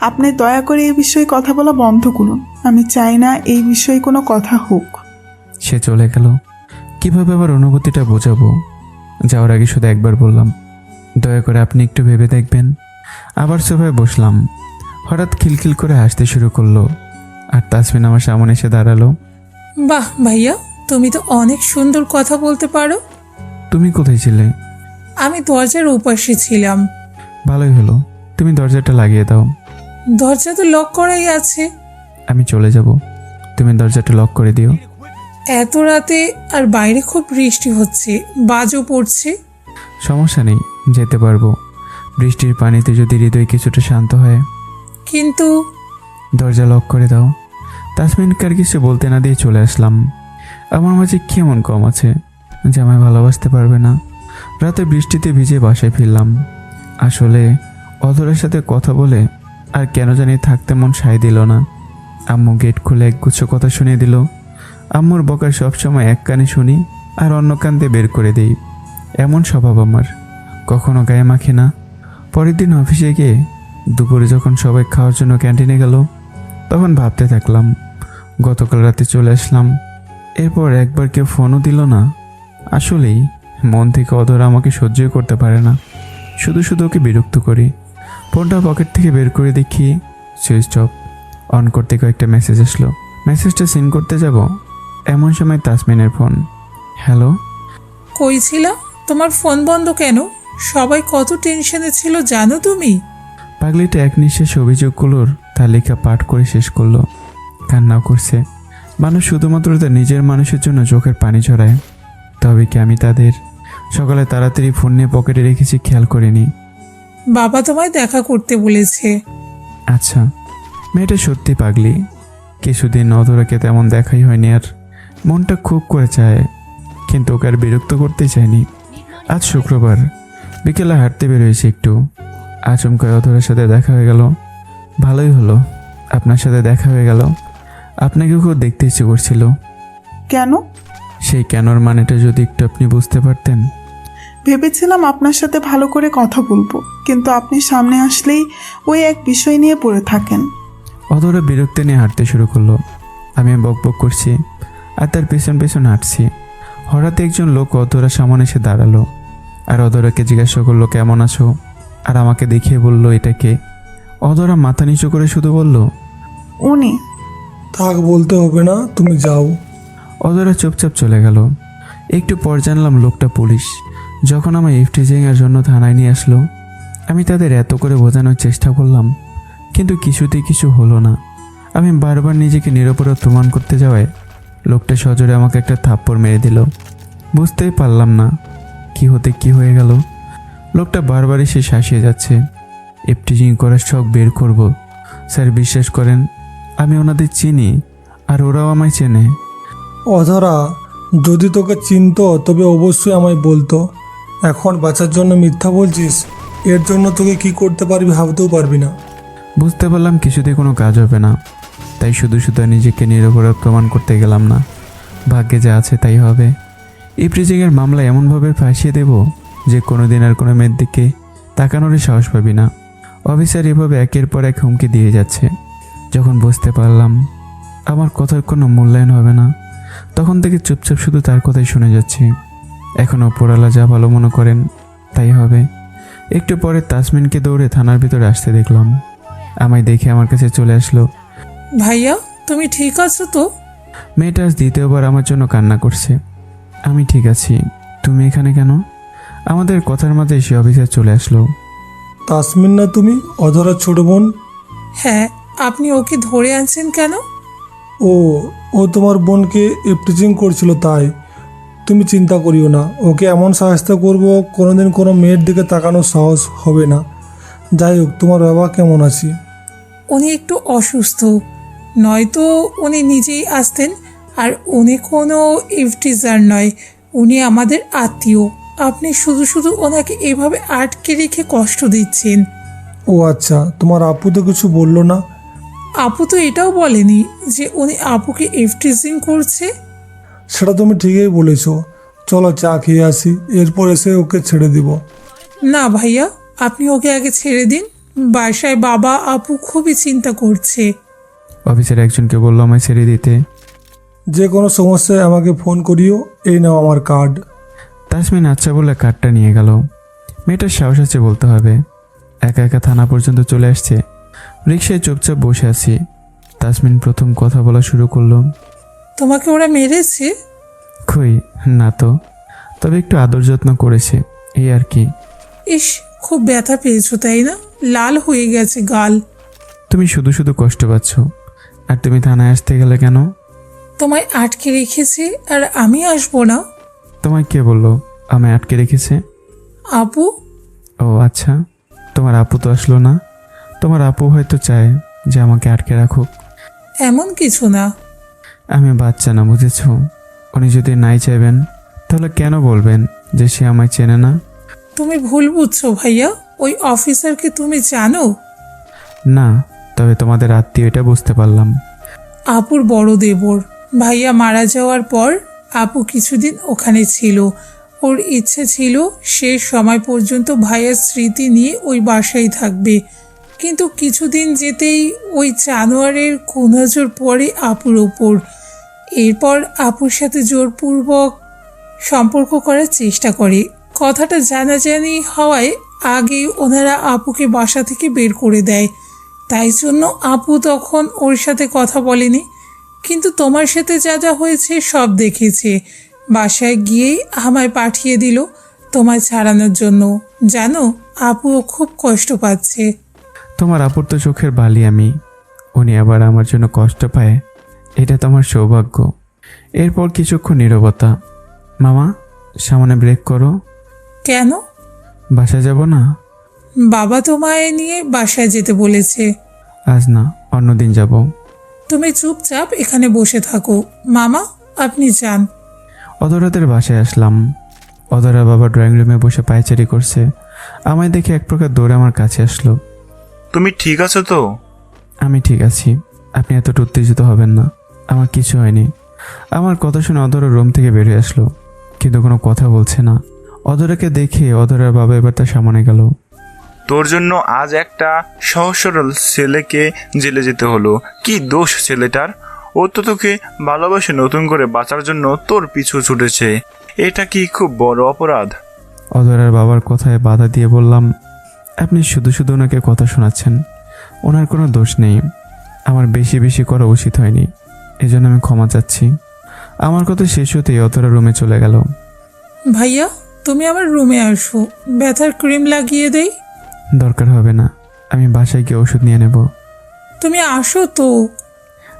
আপনি দয়া করে এই বিষয়ে কথা বলা বন্ধ করুন। আমি চাই না এই বিষয়ে কোনো কথা হোক। সে চলে গেল। কিভাবে আবার অনুভূতিটা বোঝাবো? যাওয়ার আগে শুধু একবার বললাম, দয়া করে আপনি একটু ভেবে দেখবেন। আবার সোফায় বসলাম। হঠাৎ খিলখিল করে হাসতে শুরু করলো আর তাসমিন আমার সামনে এসে দাঁড়ালো। বাহ ভাইয়া, তুমি তো অনেক সুন্দর কথা বলতে পারো। তুমি কোথায় ছিলে? আমি দরজার ওপাশে ছিলাম। ভালোই হলো, তুমি দরজাটা লাগিয়ে দাও। দরজা তো লক করাই আছে। আমি চলে যাব, তুমি দরজাটা লক করে দিও। এত রাতে আর বাইরে খুব বৃষ্টি হচ্ছে, বাজও পড়ছে। সমস্যা নেই, যেতে পারবো। বৃষ্টির পানিতে যদি হৃদয় কিছুটা শান্ত হয়। কিন্তু দরজা লক করে দাও। তাসমিনকে আর কিছু বলতে না দিয়ে চলে আসলাম। আমার মাঝে কেমন কম আছে যে আমায় ভালোবাসতে পারবে না। রাতে বৃষ্টিতে ভিজে বাসায় ফিরলাম। আসলে অধরের সাথে কথা বলে আর কেন জানি থাকতে মন সায় দিল না। আম্মু গেট খুলে একগুচ্ছ কথা শুনিয়ে দিল। আম্মুর বকা সবসময় এক কানে শুনি আর অন্য কান দিয়ে বের করে দিই। এমন স্বভাব আমার, কখনো গায়ে মাখি না। পরের দিন অফিসে গিয়ে দুপুরে যখন সবাই খাওয়ার জন্য ক্যান্টিনে গেল, তখন ভাবতে থাকলাম গতকাল রাতে চলে আসলাম, এরপর একবার কেউ ফোনও দিল না। আসলেই মন থেকে অধরা আমাকে সহ্যই করতে পারে না। শুধু শুধু ওকে বিরক্ত করি। ফোনটা পকেট থেকে বের করে দেখি সুইচ অফ। অন করতে কয়েকটা মেসেজ আসলো। মেসেজটা সিন করতে যাব, এমন সময় তাসমিনের ফোন। হ্যালো। কই ছিলা? তোমার ফোন বন্ধ কেন? সবাই কত টেনশনে ছিল জানো তুমি? পাগলিটা এক নিঃশ্বাস অভিযোগগুলোর তালিকা পাঠ করে শেষ করলো। কান্নাও করছে। মানুষ শুধুমাত্র তার নিজের মানুষের জন্য চোখের পানি ঝরায়, তবে কি আমি তাদের? সকালে তাড়াতাড়ি ফোন নিয়ে পকেটে রেখেছি, খেয়াল করিনি। বাবা তোমায় দেখা করতে বলেছে। আচ্ছা, মেয়েটা সত্যি পাগলি। কিছুদিন অধরাকে তেমন দেখাই হয়নি আর মনটা খুব করে চায়, কিন্তু ওকে আর বিরক্ত করতে চায়নি। আজ শুক্রবার বিকেলে হাঁটতে বেরোয়েছি একটু। আচমকা অধরার সাথে দেখা হয়ে গেল। ভালোই হলো, আপনার সাথে দেখা হয়ে গেল। আপনাকে খুব দেখতে ইচ্ছে করছিল। কেন? সেই কেনর মানেটা যদি একটু আপনি বুঝতে পারতেন। ভেবেছিলাম আপনার সাথে ভালো করে কথা বলবো, কিন্তু আপনি সামনে আসলেই ওই এক বিষয় নিয়ে পড়ে থাকেন। অধরা বিরক্তি নিয়ে হাঁটতে শুরু করলো। আমি বকবক করছি আর তার পেছন পেছন হাঁটছি। হঠাৎ একজন লোক অধরার সামনে এসে দাঁড়ালো আর অধরাকে জিজ্ঞাসা করলো কেমন আছো, আর আমাকে দেখিয়ে বলল এটা কে। অধরা মাথা নিচু করে শুধু বলল উনি। থাক, বলতে হবে না, তুমি যাও। অধরা চুপচাপ চলে গেল। একটু পর জানলাম লোকটা পুলিশ। যখন আমার ইফটিজিংয়ের জন্য থানায় নিয়ে আসলো, আমি তাদের এত করে বোঝানোর চেষ্টা করলাম, কিন্তু কিছুতেই কিছু হলো না। আমি বারবার নিজেকে নিরপরাধ প্রমাণ করতে যাওয়ায় লোকটা সজোরে আমাকে একটা থাপ্পড় মেরে দিল। বুঝতেই পারলাম না কি হতে কি হয়ে গেল। লোকটা বারবার এসে শাসিয়ে যাচ্ছে, ইফটিজিং করার শখ বের করব। স্যার বিশ্বাস করেন, আমি ওনাদের চিনি আর ওরাও আমায় চেনে। অধরা, যদি তোকে চিনতো তবে অবশ্যই আমায় বলতো। এখন বাঁচার জন্য মিথ্যা বলছিস, এর জন্য তোকে কি করতে পারবি ভাবতেও পারবি না। বুঝতে পারলাম কিছুতেই কোনো কাজ হবে না, তাই শুধু শুধু নিজেকে নিরপরাধ প্রমাণ করতে গেলাম না। ভাগ্যে যা আছে তাই হবে। ইফটিজিংয়ের মামলা এমনভাবে ফাঁসিয়ে দেব যে কোনোদিন আর কোনো মেয়ের দিকে তাকানোরই সাহস পাবি না। অফিসার এভাবে একের পর এক হুমকি দিয়ে যাচ্ছে। যখন বুঝতে পারলাম আমার কথার কোনো মূল্যায়ন হবে না, তখন থেকে চুপচাপ শুধু তার কথাই শুনে যাচ্ছি। এখন ওপরওয়ালা যা ভালো মনে করেন তাই হবে। একটু পরে তাসমিনকে দৌড়ে থানার ভিতরে আসতে দেখলাম। আমায় দেখে আমার কাছে চলে আসলো। ভাইয়া তুমি ঠিক আছো তো? মেয়েটা আজ দ্বিতীয়বার আমার জন্য কান্না করছে। আমি ঠিক আছি, তুমি এখানে কেন? আমাদের কথার মাঝে সে অফিসার চলে আসলো। তাসমিন না তুমি, অধরার ছোট বোন? হ্যাঁ, আপনি ওকে ধরে আনছেন কেন? ও ও তোমার বোনকে ইফটিজিং করছিল, তাই? তুমি চিন্তা করিও না, ওকে এমন সাহায্য করবো কোনোদিন কোনো মেয়ের দিকে তাকানোর সাহস হবে না। যাই হোক, তোমার বাবা কেমন আছে? উনি একটু অসুস্থ, নয়তো উনি নিজেই আসতেন। আর উনি কোনো ইফটিজার নয়, উনি আমাদের আত্মীয়। আপনি শুধু শুধু ওনাকে এভাবে আটকে রেখে কষ্ট দিচ্ছেন। ও আচ্ছা, তোমার আপু তো কিছু বললো না? আপু তো এটাও বলেনি যে উনি আপুকে ইফটিজিং করছে। সেটা তুমি ঠিকই বলেছো। চলো চা খেয়ে আসি, এরপর এসে ওকে ছেড়ে দিব। না ভাইয়া, আপনি ওকে আগে ছেড়ে দিন। বাসায় বাবা আপু খুবই চিন্তা করছে। অফিসার একজনকে বললো আমায় ছেড়ে দিতে। যে কোনো সমস্যায় আমাকে ফোন করিও, এই নাও আমার কার্ড। তাসমিন আচ্ছা বলে কার্ডটা নিয়ে গেল। মেয়েটার সাহস আছে বলতে হবে। একা একা থানা পর্যন্ত চলে আসছে। রিকশায় চুপচাপ বসে আছি। তাসমিন প্রথম কথা বলা শুরু করলো। তোমাকে ওরা মেরেছে? কই না তো, তবে একটু আদর যত্ন করেছে, এই আর কি। ইস, খুব ব্যথা পেয়েছো তাই না? লাল হয়ে গেছে গাল। তুমি শুধু শুধু কষ্ট পাচ্ছ। আর তুমি থানায় আসতে গেলে কেন? তোমায় আটকে রেখেছে আর আমি আসবো না? তোমায় কে বললো আমায় আটকে রেখেছে? আপু। ও আচ্ছা, তোমার আপু তো আসলো না। তোমার আপু হয়তো চায় যে আমাকে আটকে রাখুক। এমন কিছু না। আমি বাচ্চা না, বুঝেছ? উনি যদি নাই চাইবেন তাহলে কেন বলবেন যে সে আমায় চেনে না? তুমি ভুল বুঝছো ভাইয়া, ওই অফিসারকে তুমি জানো? না, তবে তোমাদের আত্মীয়, এটা বুঝতে পারলাম। আপুর বড় দেবর। ভাইয়া মারা যাওয়ার পর আপু কিছুদিন ওখানে ছিল। ওর ইচ্ছে ছিল শেষ সময় পর্যন্ত ভাইয়ার স্মৃতি নিয়ে ওই বাসায় থাকবে, কিন্তু কিছুদিন যেতেই ওই জানোয়ারের কুনজর পড়ে আপুর ওপর। এরপর আপুর সাথে জোরপূর্বক সম্পর্ক করার চেষ্টা করে। কথাটা জানাজানি হওয়ায় আগেই ওনারা আপুকে বাসা থেকে বের করে দেয়। তাই জন্য আপু তখন ওর সাথে কথা বলেনি, কিন্তু তোমার সাথে যা যা হয়েছে সব দেখেছে। বাসায় গিয়েই আমায় পাঠিয়ে দিল তোমায় ছাড়ানোর জন্য। জানো, আপুও খুব কষ্ট পাচ্ছে। তোমার আপুর তো চোখের বালি আমি, উনি আবার আমার জন্য কষ্ট পায়, এটা তোমার সৌভাগ্য। এরপর কিছুক্ষণ নীরবতা। মামা, সামনে ব্রেক করো। কেন? বাসা যাব না? বাবা তোমায় নিয়ে বাসায় যেতে বলেছে। আজ না, অন্যদিন যাব। তুমি চুপচাপ এখানে বসে থাকো। মামা, আপনি যান। অধরাদের বাসায় আসলাম। অধরা বাবা ড্রয়িং রুমে বসে পায়চারি করছে। আমায় দেখে এক প্রকার দৌড়ে আমার কাছে আসলো। তুমি ঠিক আছো তো? আমি ঠিক আছি, আপনি এতটা উত্তেজিত হবেন না, আমার কিছু হয়নি। আমার কথা শুনে অধরা রুম থেকে বেরিয়ে আসলো, কিন্তু কোনো কথা বলছে না। অধরাকে দেখে অধরার বাবা এবার তার সামনে গেল। তোর জন্য আজ একটা সহজ সরল ছেলেকে জেলে যেতে হলো। কি দোষ ছেলেটার? ও তো তোকে ভালোবাসে নতুন করে বাঁচার জন্য তোর পিছু ছুটেছে। এটা কি খুব বড় অপরাধ? অধরার বাবার কথায় বাধা দিয়ে বললাম, আপনি শুধু শুধু ওনাকে কথা শোনাচ্ছেন, ওনার কোনো দোষ নেই। আমার বেশি বেশি করা উচিত হয়নি, এজন্য আমি ক্ষমা চাচ্ছি। আমার কথা শেষ হতেই অধরা রুমে চলে গেল। ভাইয়া, তুমি আমার রুমে আসো, ব্যথার ক্রিম লাগিয়ে দেই। দরকার হবে না, আমি বাসায় গিয়ে ওষুধ নিয়ে নেব। তুমি আসো তো।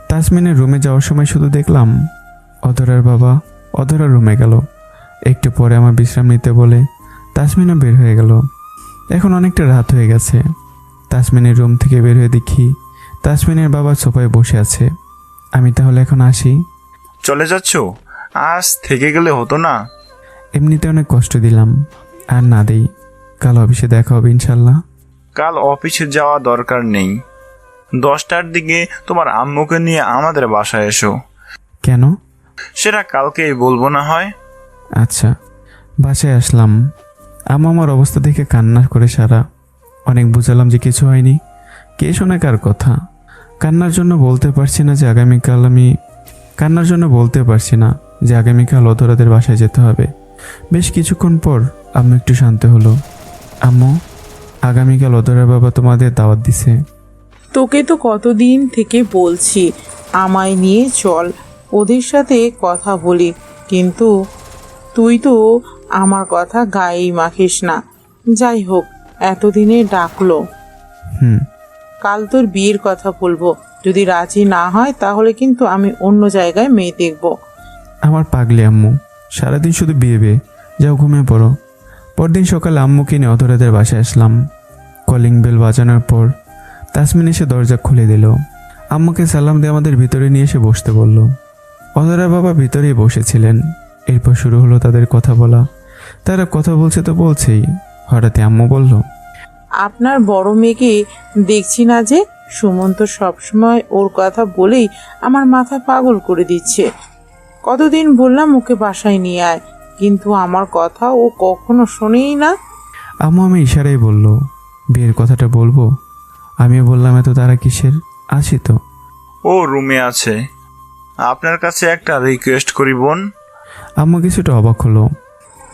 তাসমিনের রুমে যাওয়ার সময় শুধু দেখলাম অধরার বাবা অধরার রুমে গেল। একটু পরে আমার বিশ্রাম নিতে বলে তাসমিনও বের হয়ে গেল। এখন অনেকটা রাত হয়ে গেছে। তাসমিনের রুম থেকে বের হয়ে দেখি তাসমিনের বাবা সোফায় বসে আছে। আমি তাহলে এখন আসি? চলে যাচ্ছ? আজ থেকে গেলে হতো না? এমনিতে অনেক কষ্ট দিলাম, আর না দেই। কাল অফিসে দেখা হবে ইনশাল্লাহ। কাল অফিসে যাওয়া দরকার নেই। 10টার দিকে তোমার আম্মুকে নিয়ে আমাদের বাসায় এসো। কেন? সেটা কালকেই বলবো না হয়? আচ্ছা। বাসায় আসলাম। আম্মু আমার অবস্থা দেখে কান্না করে সারা। অনেক বুঝালাম যে কিছু হয়নি। কে শোনে কার কথা? কান্নার জন্য বলতে পারছি না যে আগামীকাল অধরাদের বাসায় যেতে হবে। বেশ কিছুক্ষণ পর আম্মু একটু শান্ত হলো। আম্মু, আগামীকাল অধরার বাবা তোমাদের দাওয়াত দিছে। তোকে তো কতদিন থেকে বলছি আমায় নিয়ে চল, ওদের সাথে কথা বলি, কিন্তু তুই তো আমার কথা গায়েই মাখিস না। যাই হোক, এতদিনে ডাকলো। কাল তোর বিয়ের কথা বলবো, যদি রাজি না হয় তাহলে কিন্তু আমি অন্য জায়গায় মেয়ে দেখব। আমার পাগলি আম্মু, সারাদিন শুধু বিয়ে। যাও ঘুমিয়ে পড়ো। পরদিন সকালে আম্মুকে নিয়ে অধরাদের বাসায় আসলাম। কলিং বেল বাজানোর পর তাসমিন এসে দরজা খুলে দিল। আম্মুকে সালাম দিয়ে আমাদের ভিতরে নিয়ে এসে বসতে বলল। অধরার বাবা ভিতরেই বসেছিলেন। এরপর শুরু হলো তাদের কথা বলা। তারা কথা বলছে তো বলছেই, হঠাৎ আম্মু বলল, আপনার বড় মেয়েকে দেখছি না যে? সুমন্ত সবসময় ওর কথা বলেই আমার মাথা পাগল করে দিচ্ছে। কতদিন বললাম ওকে বাসায় নিয়ে আয়, কিন্তু আমার কথা ও কখনো শোনেই না। আম্মু আমি ইশারাই বলল, বিয়ের কথাটা বলবো। আমিও বললাম, এত তারা কিসের, আছি তো। ও রুমে আছে। আপনার কাছে একটা রিকোয়েস্ট করি বোন। আম্মু কিছুটা অবাক হলো।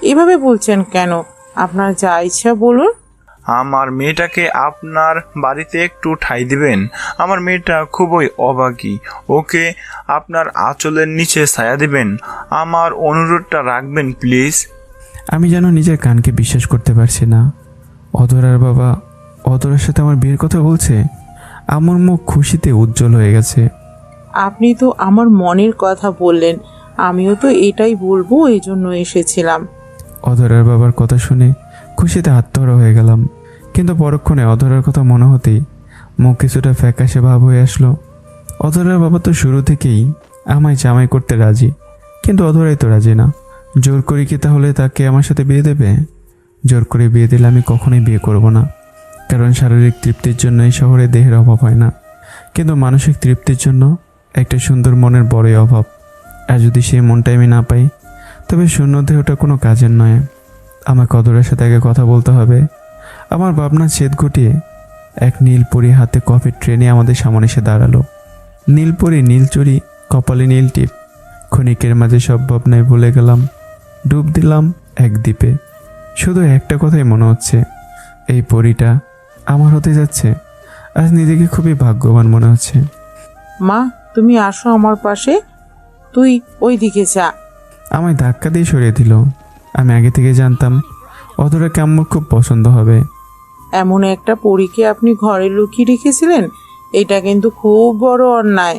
এভাবে বলছেন কেন? আপনার যা ইচ্ছা বলুন। আমার মেয়েটাকে আপনার বাড়িতে একটু ঠাঁই দিবেন। আমার মেয়েটা খুবই অভাগী, ওকে আপনার আঁচলের নিচে ছায়া দিবেন। আমার অনুরোধটা রাখবেন প্লিজ। আমি যেন নিজের কানকে বিশ্বাস করতে পারছি না। অধরার বাবা অধরার সাথে আমার বিয়ের কথা বলছে। আমার মুখ খুশিতে উজ্জ্বল হয়ে গেছে। আপনি তো আমার মনের কথা বললেন, আমিও তো এটাই বলবো, এই জন্য এসেছিলাম। অধরার বাবার কথা শুনে খুশিতে আত্মহারা হয়ে গেলাম, কিন্তু পরক্ষণে অধরার কথা মনে হতেই মুখ কিছুটা ফ্যাকাশে ভাব হয়ে আসলো। অধরার বাবা তো শুরু থেকেই আমায় জামাই করতে রাজি, কিন্তু অধরাই তো রাজি না। জোর করি কি তাহলে তাকে আমার সাথে বিয়ে দেবে? জোর করে বিয়ে দিলে আমি কখনোই বিয়ে করব না, কারণ শারীরিক তৃপ্তির জন্য এই শহরে দেহের অভাব হয় না, কিন্তু মানসিক তৃপ্তির জন্য একটা সুন্দর মনের বড়ই অভাব। আর যদি সেই মনটা আমি না পাই, তবে শূন্য দেহটা কোনো কাজের নয়। আমাকে অধরার সাথে আগে কথা বলতে হবে। আমার ভাবনা ছেদ ঘটিয়ে এক নীলপরি হাতে কফির ট্রেনে আমাদের সামনে এসে দাঁড়ালো। নীলপরি, নীলচুরি, কপালে নীল টিপ। ক্ষণিকের মাঝে সব ভাবনায় ভুলে গেলাম, ডুব দিলাম এক দ্বীপে। শুধু একটা কথাই মনে হচ্ছে, এই পরিটা আমার হতে যাচ্ছে। আজ নিজেকে খুবই ভাগ্যবান মনে হচ্ছে। মা, তুমি আসো আমার পাশে, তুই ওই দিকে যা। আমায় ধাক্কা দিয়ে সরিয়ে দিল। আমি আগে থেকে জানতাম অধরাকে আমার খুব পছন্দ হবে। এমন একটা পরীকে আপনি ঘরে লুকিয়ে রেখেছিলেন, এটা কিন্তু খুব বড় অন্যায়।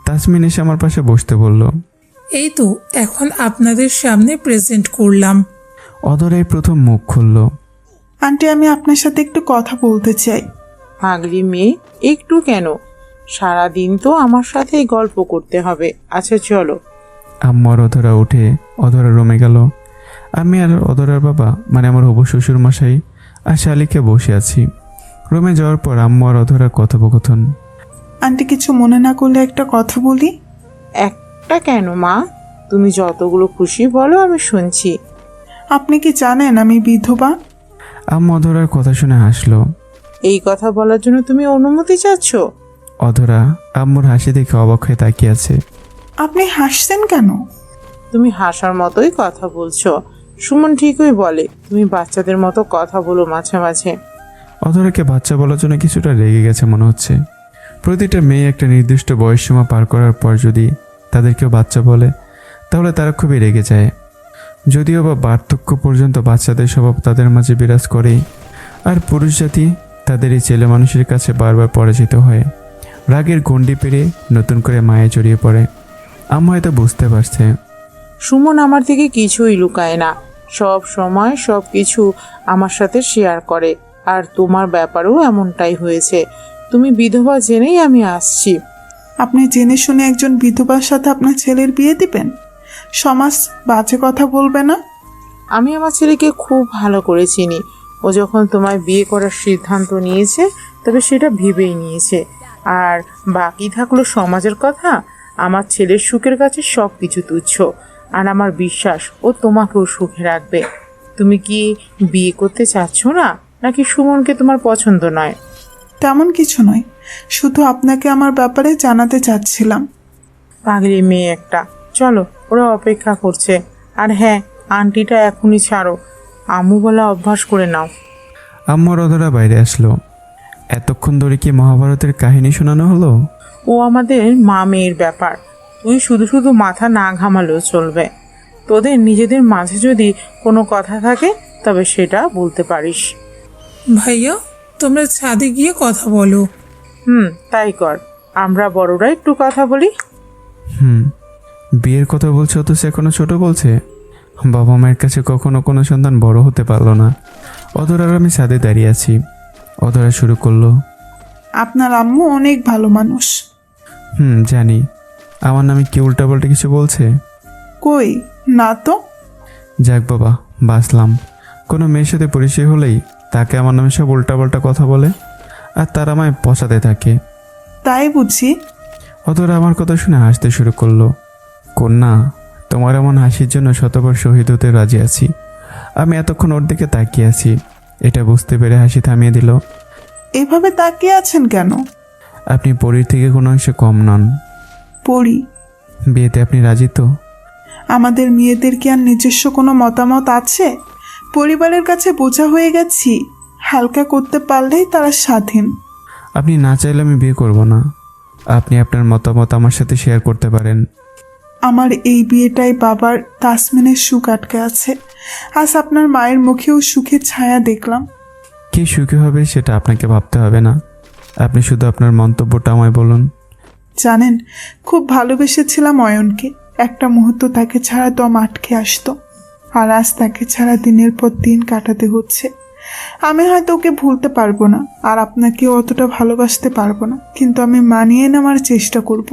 তাসমিন এসে আমার পাশে বসতে বলল। এই তো এখন আপনাদের সামনে প্রেজেন্ট করলাম। অধরাই প্রথম মুখ খুলল। আন্টি, আমি আপনার সাথে একটু কথা বলতে চাই। পাগলি মেয়ে, একটু কেন, সারাদিন তো আমার সাথেই গল্প করতে হবে। আচ্ছা চলো। আম্মু আর অধরা উঠে অধরার রুমে গেল। আমি আর অধরার বাবা মানে আমার হবু শ্বশুর মশাই আর শালিকে বসে আছি। রুমে যাওয়ার পর আম্মু আর অধরার কথোপকথন। আন্টি, কিছু মনে না করলে একটা কথা বলি? একটা কেন মা, তুমি যতগুলো খুশি বলো, আমি শুনছি। আপনি কি জানেন আমি বিধবা? আম্মু অধরার কথা শুনে হাসলো। এই কথা বলার জন্য তুমি অনুমতি চাচ্ছ? অধরা আম্মুর হাসি দেখে অবাক হয়ে তাকিয়ে আছে। আপনি হাসছেন কেন? তুমি হাসার মতোই কথা বলছো। সুমন ঠিকই বলে, তুমি বাচ্চাদের মতো কথা বলো মাঝে মাঝে। অধরাকে বাচ্চা বলার জন্য কিছুটা রেগে গেছে মনে হচ্ছে। প্রতিটা মেয়ে একটা নির্দিষ্ট বয়সসীমা পার করার পর যদি তাদেরকেও বাচ্চা বলে, তাহলে তারা খুবই রেগে যায়। যদিও বা বার্ধক্য পর্যন্ত বাচ্চাদের স্বভাব তাদের মাঝে বিরাজ করে, আর পুরুষ জাতি তাদের এই ছেলে মানুষের কাছে বারবার পরাজিত হয়। রাগের গণ্ডি পেরিয়ে নতুন করে মায়ে জড়িয়ে পড়ে। আম্মা হয়তো বুঝতে পারছে। সুমন আমার থেকে কিছুই লুকায় না, সব সময় সব কিছু আমার সাথে শেয়ার করে। আর তোমার ব্যাপারেও এমনটাই হয়েছে। তুমি বিধবা জেনেই আমি আসছি। আপনি জেনে শুনে একজন বিধবার সাথে আপনার ছেলের বিয়ে দিবেন? সমাজ বাজে কথা বলবে না? আমি আমার ছেলেকে খুব ভালো করে চিনি। ও যখন তোমায় বিয়ে করার সিদ্ধান্ত নিয়েছে, তবে সেটা ভেবেই নিয়েছে। আর বাকি থাকলো সমাজের কথা। আমার ছেলের সুখের কাছে সব কিছু তুচ্ছ। আর আমার বিশ্বাস ও তোমাকেও সুখে রাখবে। তুমি কি বিয়ে করতে চাচ্ছ না, নাকি সুমনকে তোমার পছন্দ নয়? তেমন কিছু নয়, শুধু আপনাকে আমার ব্যাপারে জানাতে চাচ্ছিলাম। পাগলি মেয়ে একটা। চলো, ওরা অপেক্ষা করছে। আর হ্যাঁ, আন্টিটা এখনই ছাড়ো, আম্মু বলা অভ্যাস করে নাও। আম্মু আর অধরা বাইরে আসলো। এতক্ষণ ধরে কি মহাভারতের কাহিনী শোনানো হলো? ও আমাদের মা মেয়ের ব্যাপার। তুই শুধু শুধু মাথা না ঘামালেও চলবে। তোদের নিজেদের মাঝে যদি কোনো কথা থাকে, তবে সেটা বলতে পারিস। ভাইয়া, তোমরা ছাদে গিয়ে কথা বলো। তাই কর। আমরা বড়রা একটু কথা বলি। বিয়ের কথা বলছে অথচ এখনো ছোট বলছে। বাবা মায়ের কাছে কখনো কোনো সন্তান বড় হতে পারলো না। অধরার আমি ছাদে দাঁড়িয়ে আছি। অধরা শুরু করলো। আপনার আম্মু অনেক ভালো মানুষ। জানি। আমার নামে কি উল্টাপাল্টা কিছু বলছে? কই না তো। যাক বাবা, বাঁচলাম। কোনো মেয়ের সাথে পরিচয় হলেই তাকে আমার নামে সব উল্টাপাল্টা কথা বলে, আর তারা আমায় পচাতে থাকে। তাই বুঝি? অধরা আমার কথা শুনে হাসতে শুরু করলো। কন্যা, তোমার এমন হাসির জন্য শতবার শহীদ হতে রাজি আছি। আমি এতক্ষণ ওর দিকে তাকিয়ে আছি। এটা বুঝতে পেরে হাসি থামিয়ে দিল। এভাবে তাকিয়ে আছেন কেন? আপনি পরীর থেকে কোনো অংশে কম নন। পড়ি? বিয়েতে আপনি রাজি তো? আমাদের মেয়েদের কি আর নিজস্ব কোনো মতামত আছে? পরিবারের কাছে বোঝা হয়ে গেছি, হালকা করতে পারলেই তারা স্বাধীন। আপনি না চাইলে আমি বিয়ে করব না। আপনি আপনার মতামত আমার সাথে শেয়ার করতে পারেন। আমার এই বিয়েটাই বাবার তাসমিনের সুখ আটকে আছে। আজ আপনার মায়ের মুখেও সুখের ছায়া দেখলাম। কে সুখী হবে সেটা আপনাকে ভাবতে হবে না। আপনি শুধু আপনার মন্তব্যটা আমায় বলুন। জানেন, খুব ভালোবেসেছিলাম অয়নকে। একটা মুহূর্ত তাকে ছাড়া দম আটকে আসতো, আর আজ তাকে ছাড়া দিনের পর দিন কাটাতে হচ্ছে। আমি হয়তো ওকে ভুলতে পারবো না, আর আপনাকেও অতটা ভালোবাসতে পারবো না, কিন্তু আমি মানিয়ে নেওয়ার চেষ্টা করব।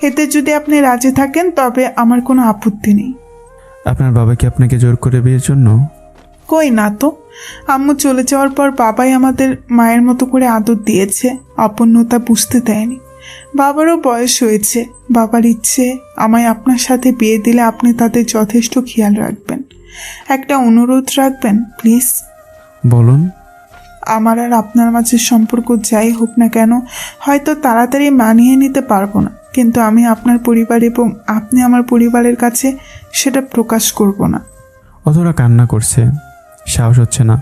এতে যদি আপনি রাজি থাকেন তবে আমার কোনো আপত্তি নেই। আপনার বাবা কি আপনাকে জোর করে বিয়ের জন্য? কই না তো, আম্মু চলে যাওয়ার পর বাবাই আমাদের মায়ের মতো করে আদর দিয়েছে, অপূর্ণতা বুঝতে দেয়নি। বাবারও বয়স হয়েছে। বাবার ইচ্ছে আমায় আপনার সাথে বিয়ে দিলে আপনি তাদের যথেষ্ট খেয়াল রাখবেন। একটা অনুরোধ রাখবেন প্লিজ। বলুন। আমার আর আপনার মাঝে সম্পর্ক যাই হোক না কেন, হয়তো তাড়াতাড়ি মানিয়ে নিতে পারবো না, কিন্তু আমি আপনার পরিবার এবং আপনি আমার পরিবারের কাছে সেটা প্রকাশ করব না। অধরা কান্না করছে, সাহস হচ্ছে না।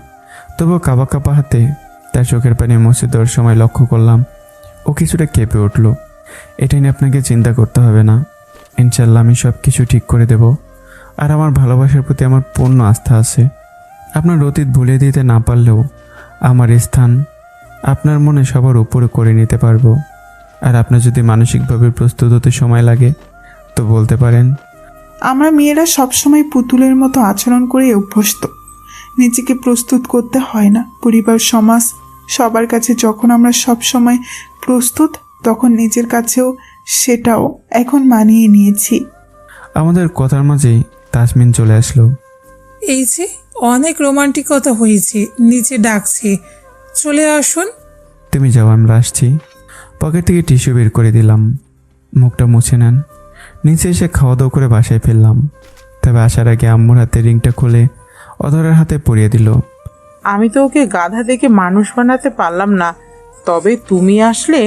তবুও কাঁপা কাঁপা হাতে তার চোখের পানি মুছে দেওয়ার সময় লক্ষ্য করলাম ও কিছুটা কেঁপে উঠল। এটা নিয়ে আপনাকে চিন্তা করতে হবে না। ইনশাল্লাহ আমি সব কিছু ঠিক করে দেব। আর আমার ভালোবাসার প্রতি আমার পূর্ণ আস্থা আছে। আপনার অতীত ভুলে দিতে না পারলেও আমার স্থান আপনার মনে সবার উপরে করে নিতে পারবো। আর আপনার যদি মানসিকভাবে প্রস্তুত হতে সময় লাগে তো বলতে পারেন। আমরা মেয়েরা সবসময় পুতুলের মতো আচরণ করে অভ্যস্ত। নিজেকে প্রস্তুত করতে হয় না। পরিবার, সমাজ, সবার কাছে যখন আমরা সব সময় প্রস্তুত, তখন নিজের কাছেও সেটাও এখন মানিয়ে নিয়েছি। আমাদের কথার মাঝেই তাসমিন চলে আসলো। এই যে অনেক রোমান্টিকতা হয়েছে, নিচে ডাকছি, চলে আসুন। তুমি যাও, আমরা আসছি। পকেট থেকে টিস্যু বের করে দিলাম। মুখটা মুছে নেন। নিচে এসে খাওয়া দাওয়া করে বাসায় ফিরলাম। তবে আসার আগে আম্মুর হাতে রিংটা খুলে অধরার হাতে পরিয়ে দিল। আমি তো ওকে গাধা দেখে মানুষ বানাতে পারলাম না, তবে তুমি আসলে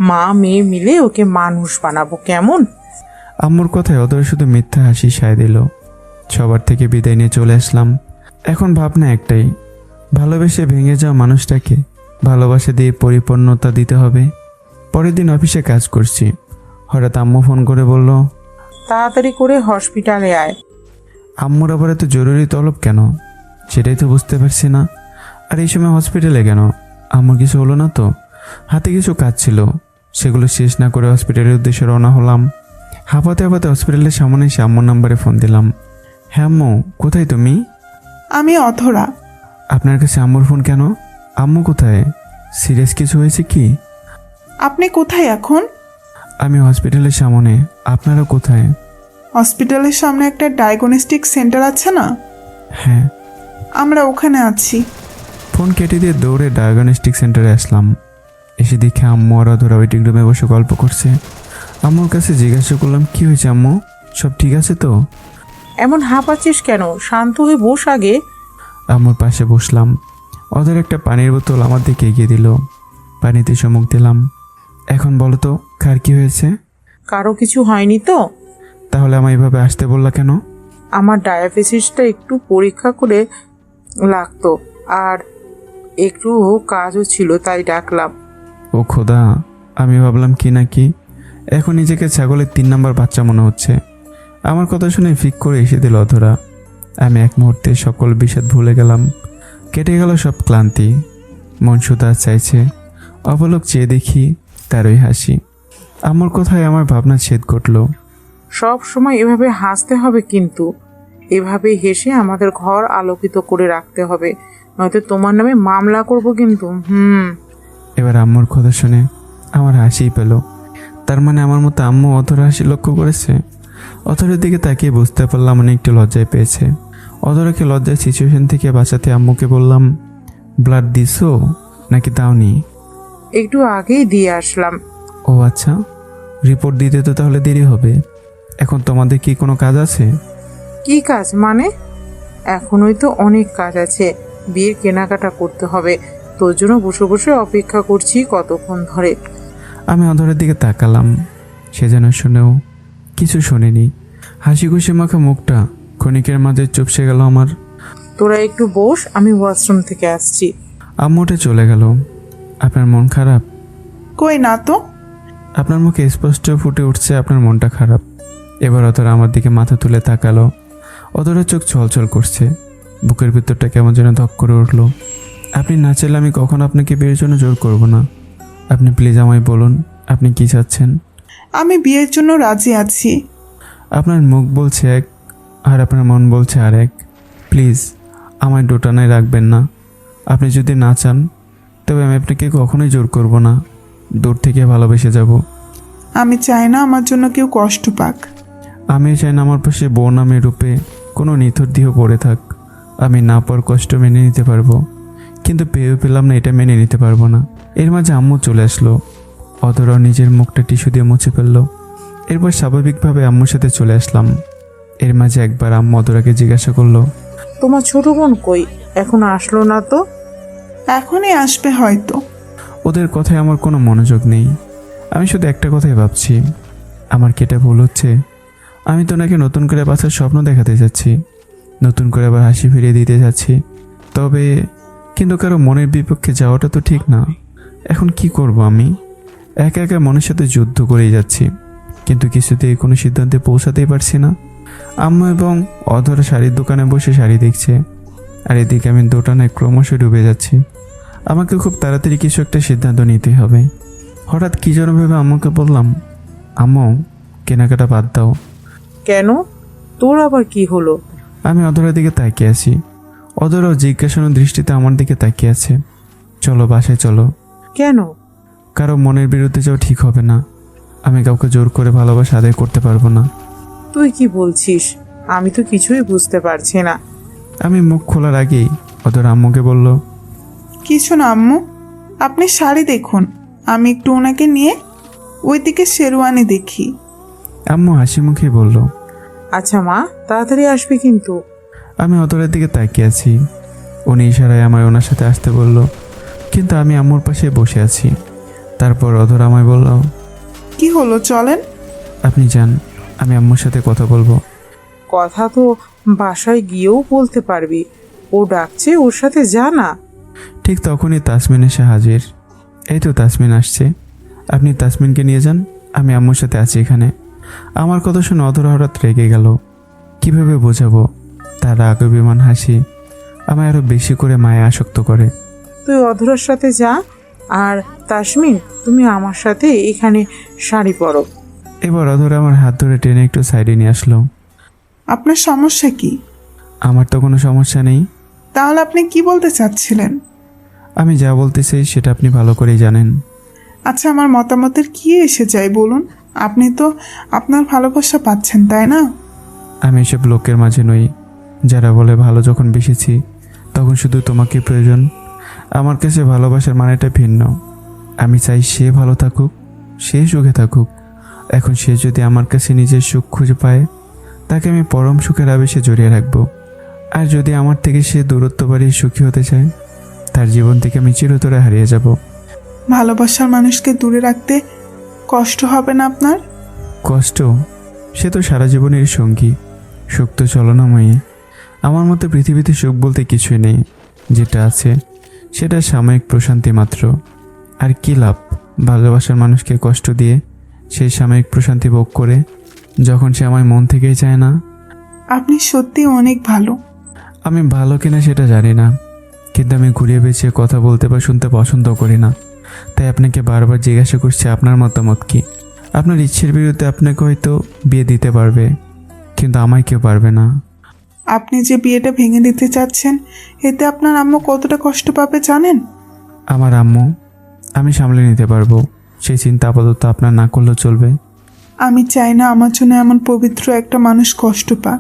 মা মেয়ে মিলে ওকে মানুষ বানাবো, কেমন? আম্মুর কথায় অধরা শুধু মিথ্যা হাসি সায় দিল। সবার থেকে বিদায় নিয়ে চলে আসলাম। এখন ভাবনা একটাই, ভালোবেসে ভেঙে যাওয়া মানুষটাকে ভালোবাসা দিয়ে পরিপূর্ণতা দিতে হবে। পরের দিন অফিসে কাজ করছি। হঠাৎ আম্মু ফোন করে বলল, তাড়াতাড়ি করে হসপিটালে আয়। আম্মুর আবার এত জরুরি তলব কেন সেটাই তো বুঝতে পারছি না। আর এই সময় হসপিটালে কেন? আম্মুর কিছু হলো না তো? হাতে কিছু কাজ ছিল, সেগুলো শেষ না করে হসপিটালের উদ্দেশ্যে রওনা হলাম। হাঁপাতে হাঁপাতে হসপিটালের সামনে এসে আম্মুর নাম্বারে ফোন দিলাম। হ্যাঁ আম্মু, কোথায় তুমি? আমি অধরা। আপনার কাছে আম্মুর ফোন কেন? আম্মু কোথায়? সিরিয়াস কিছু হয়েছে কি? আপনি কোথায় এখন? আমি হসপিটালের সামনে। আপনারা কোথায়? হসপিটালের সামনে একটা ডায়াগনস্টিক সেন্টার আছে না? হ্যাঁ। আমরা ওখানে আছি। ফোন কেটে দিয়ে দৌড়ে ডায়াগনস্টিক সেন্টারে আসলাম। এসে দেখে আম্মু আর অধরা ওয়েটিং রুমে বসে গল্প করছে। আম্মুর কাছে জিজ্ঞাসা করলাম, কি হয়েছে আম্মু, সব ঠিক আছে তো? এমন হাঁপাচ্ছিস কেন? শান্ত হয়ে বস আগে। আম্মুর পাশে বসলাম। ওদের একটা পানির বোতল আমার দিকে এগিয়ে দিল। পানিতে চুমুক দিলাম। এখন বলো তো, কার কি হয়েছে? কারো কিছু হয়নি তো? তাহলে আমায় এভাবে আসতে বললা কেন? আমার ডায়াবেটিসটা একটু পরীক্ষা করে লাগতো, আর একটু কাজও ছিল, তাই ডাকলাম। ও খোদা, আমি ভাবলাম কি না কি। এখন নিজেকে ছাগলের 3 নাম্বার বাচ্চা মনে হচ্ছে। আমার কথা শুনে ফিক করে এসে দিল অধরা। আমি এক মুহূর্তে সকল বিষাদ ভুলে গেলাম। কেটে গেল সব ক্লান্তি। মন সুদা চাইছে। অবলোক চেয়ে দেখি তারই হাসি। আমার কথায় আমার ভাবনা ছেদ ঘটল। সব সময় এভাবে হাসতে হবে, কিন্তু এভাবে হেসে আমাদের ঘর আলোকিত করে রাখতে হবে, নয়তো তোমার নামে মামলা করব কিন্তু। এবার আম্মুর কথা শুনে আমার হাসিই পেল। তার মানে আমার মতো আম্মু অধরা হাসি লক্ষ্য করেছে। অধরের দিকে তাকিয়ে বুঝতে পারলাম অনেক একটু লজ্জায় পেয়েছে। অধরাকে লজ্জার সিচুয়েশন থেকে বাঁচাতে আম্মুকে বললাম, ব্লাড দিছো নাকি দাওনি? একটু আগেই দিয়ে আসলাম। ও আচ্ছা, রিপোর্ট দিতে তো তাহলে দেরি হবে। এখন তোমাদের কি কোনো কাজ আছে? কি কাজ মানে? এখনোই তো অনেক কাজ আছে। বিয়ের কেনাকাটা করতে হবে, তোর জন্য বসে বসে অপেক্ষা করছি কতক্ষণ ধরে। আমি অধরের দিকে তাকালাম। সে যেন শুনেও কিছু শোনেনি। হাসি খুশি মাখা মুখটা ক্ষণিকের মাঝে চুপসে গেল আমার। তোরা একটু বস, আমি ওয়াশরুম থেকে আসছি। আম্মু উঠে চলে গেল। আপনার মন খারাপ? কই না তো। আপনার মুখে স্পষ্ট ফুটে উঠছে আপনার মনটা খারাপ। এবার অতরা আমার দিকে মাথা তুলে তাকালো। অতরা চোখ ছলছল করছে, বুকের ভিতরটা কেমন যেন ধক করে উঠলো। আপনি না চাইলে আমি কখনো আপনাকে বিয়ের জন্য জোর করব না। আপনি প্লিজ আমায় বলুন আপনি কি চাচ্ছেন। আমি বিয়ের জন্য রাজি আছি। আপনার মুখ বলছে এক আর আপনার মন বলছে আর এক। প্লিজ আমায় দোটানায় রাখবেন না। আপনি যদি না চান তবে আমি আপনাকে কখনোই জোর করব না। দূর থেকে ভালোবেসে যাব। আমি চাই না আমার জন্য কেউ কষ্ট পাক। আমি চাই না আমার পাশে বউ নামের রূপে কোনো নিথর দেহ পড়ে থাক। আমি না পাওয়ার কষ্ট মেনে নিতে পারবো, কিন্তু পেয়েও পেলাম না এটা মেনে নিতে পারবো না। এর মাঝে আম্মু চলে আসলো। অধরাও নিজের মুখটা টিস্যু দিয়ে মুছে ফেললো। এরপর স্বাভাবিকভাবে আম্মুর সাথে চলে আসলাম। এর মাঝে একবার আম্মু অধরাকে জিজ্ঞাসা করলো, তোমার ছোট বোন কই? এখন আসলো না তো? এখনই আসবে হয়তো। ওদের কথায় আমার কোনো মনোযোগ নেই। আমি শুধু একটা কথাই ভাবছি, আমার কি এটা ভুল হচ্ছে? আমি তো নাকি নতুন করে বাচ্চার স্বপ্ন দেখাতে যাচ্ছি, নতুন করে আবার হাসি ফিরিয়ে দিতে যাচ্ছি। তবে কিন্তু কারো মনের বিপক্ষে যাওয়াটা তো ঠিক না। এখন কি করব আমি? একা একা মনের সাথে যুদ্ধ করেই যাচ্ছি, কিন্তু কিছুতেই কোনো সিদ্ধান্তে পৌঁছাতেই পারছি না। আম্মু এবং অধরা শাড়ির দোকানে বসে শাড়ি দেখছে, আর এদিকে আমি দোটানায় ক্রমশ ডুবে যাচ্ছি। আমাকে খুব তাড়াতাড়ি কিছু একটা সিদ্ধান্ত নিতে হবে। হঠাৎ কী যেন ভেবে আম্মুকে বললাম, আম্মু কেনাকাটা বাদ দাও। কেন? তোর আবার কি হলো? আমি অধরার দিকে তাকিয়ে আছি। অধরাও জিজ্ঞাসানো দৃষ্টিতে আমার দিকে তাকিয়ে আছে। চলো বাসায় চলো। কেন? কারো মনের বিরুদ্ধে যাও ঠিক হবে না। আমি কাউকে জোর করে ভালোবাসা আদায় করতে পারবো না। তুই কি বলছিস? আমি তো কিছুই বুঝতে পারছি না। আমি মুখ খোলার আগেই অধরা আম্মুকে বলল, কিছু না আম্মু, আপনি শাড়ি দেখুন, আমি একটু ওনাকে নিয়ে ওইদিকে শেরওয়ানি দেখি। আম্মু হাসি মুখে বলল, আচ্ছা মা, তাড়াতাড়ি আসবি কিন্তু। আমি অধরার দিকে তাকিয়ে আছি। উনি ইশারায় আমায় ওনার সাথে আসতে বলল, কিন্তু আমি আম্মুর পাশে বসে আছি। তারপর অধরা আমায় বলল, কি হলো, চলেন। আপনি যান, আমি আম্মুর সাথে কথা বলবো। কথা তো বাসায় গিয়েও বলতে পারবি। ও ডাকছে, ওর সাথে যা না। ঠিক তখনই তাসমিন এসে হাজির। এই তো তাসমিন আসছে, আপনি তাসমিনকে নিয়ে যান, আমি আম্মুর সাথে আছি এখানে। আমার কথা শুনে অধরা হঠাৎ রেগে গেল। কিভাবে বোঝাবো? তার রাগ বিমান হাসি আমায় আরো বেশি করে মায়ে আসক্ত করে। তুই অধরার সাথে যা, আর তাসমিন তুমি আমার সাথে এখানে শাড়ি পরো। এবার অধরা আমার হাত ধরে টেনে একটু সাইডে নিয়ে আসলো। আপনার সমস্যা কি? আমার তো কোনো সমস্যা নেই। তাহলে আপনি কি বলতে চাচ্ছিলেন? আমি যা বলতে চাই সেটা আপনি ভালো করেই জানেন। আচ্ছা, আমার মতামতের কি এসে যায় বলুন? আপনি তো আপনার ভালোবাসা পাচ্ছেন, তাই না? আমি এসব লোকের মাঝে নই যারা বলে ভালো যখন বেসেছি তখন শুধু তোমাকে প্রয়োজন। আমার কাছে ভালোবাসার মানেটা ভিন্ন। আমি চাই সে ভালো থাকুক, সে সুখে থাকুক। এখন সে যদি আমার কাছে নিজের সুখ খুঁজে পায়, তাকে আমি পরম সুখের আবেশে জড়িয়ে রাখবো। আর যদি আমার থেকে সে দূরত্ব বাড়িয়ে সুখী হতে চায়, তার জীবন থেকে আমি চিরতরে হারিয়ে যাব। ভালোবাসার মানুষকে দূরে রাখতে কষ্ট হবে না আপনার? কষ্ট? সে তো সারা জীবনের সঙ্গী। সুখ তো চলনাময়ী। আমার মতে পৃথিবীতে সুখ বলতে কিছুই নেই। যেটা আছে সেটা সাময়িক প্রশান্তি মাত্র। আর কি লাভ ভালোবাসার মানুষকে কষ্ট দিয়ে সেই সাময়িক প্রশান্তি ভোগ করে, যখন সে আমায় মন থেকেই চায় না? আপনি সত্যি অনেক ভালো। আমি ভালো কিনা সেটা জানি না, কিন্তু আমি ঘুরিয়ে পেঁচিয়ে কথা বলতে বা শুনতে পছন্দ করি না। তাই আপনাকে বারবার জিজ্ঞাসা করছি আপনার মতামত কি। আপনার ইচ্ছের বিরুদ্ধে আপনাকে হয়তো বিয়ে দিতে পারবে, কিন্তু আমায় কেউ পারবে না। আপনি যে বিয়েটা ভেঙে দিতে চাচ্ছেন, এতে আপনার আম্মু কতটা কষ্ট পাবে জানেন? আমার আম্মু? আমি সামলে নিতে পারবো, সেই চিন্তা আপাতত আপনার না করলেও চলবে। আমি চাই না আমার জন্য এমন পবিত্র একটা মানুষ কষ্ট পাক।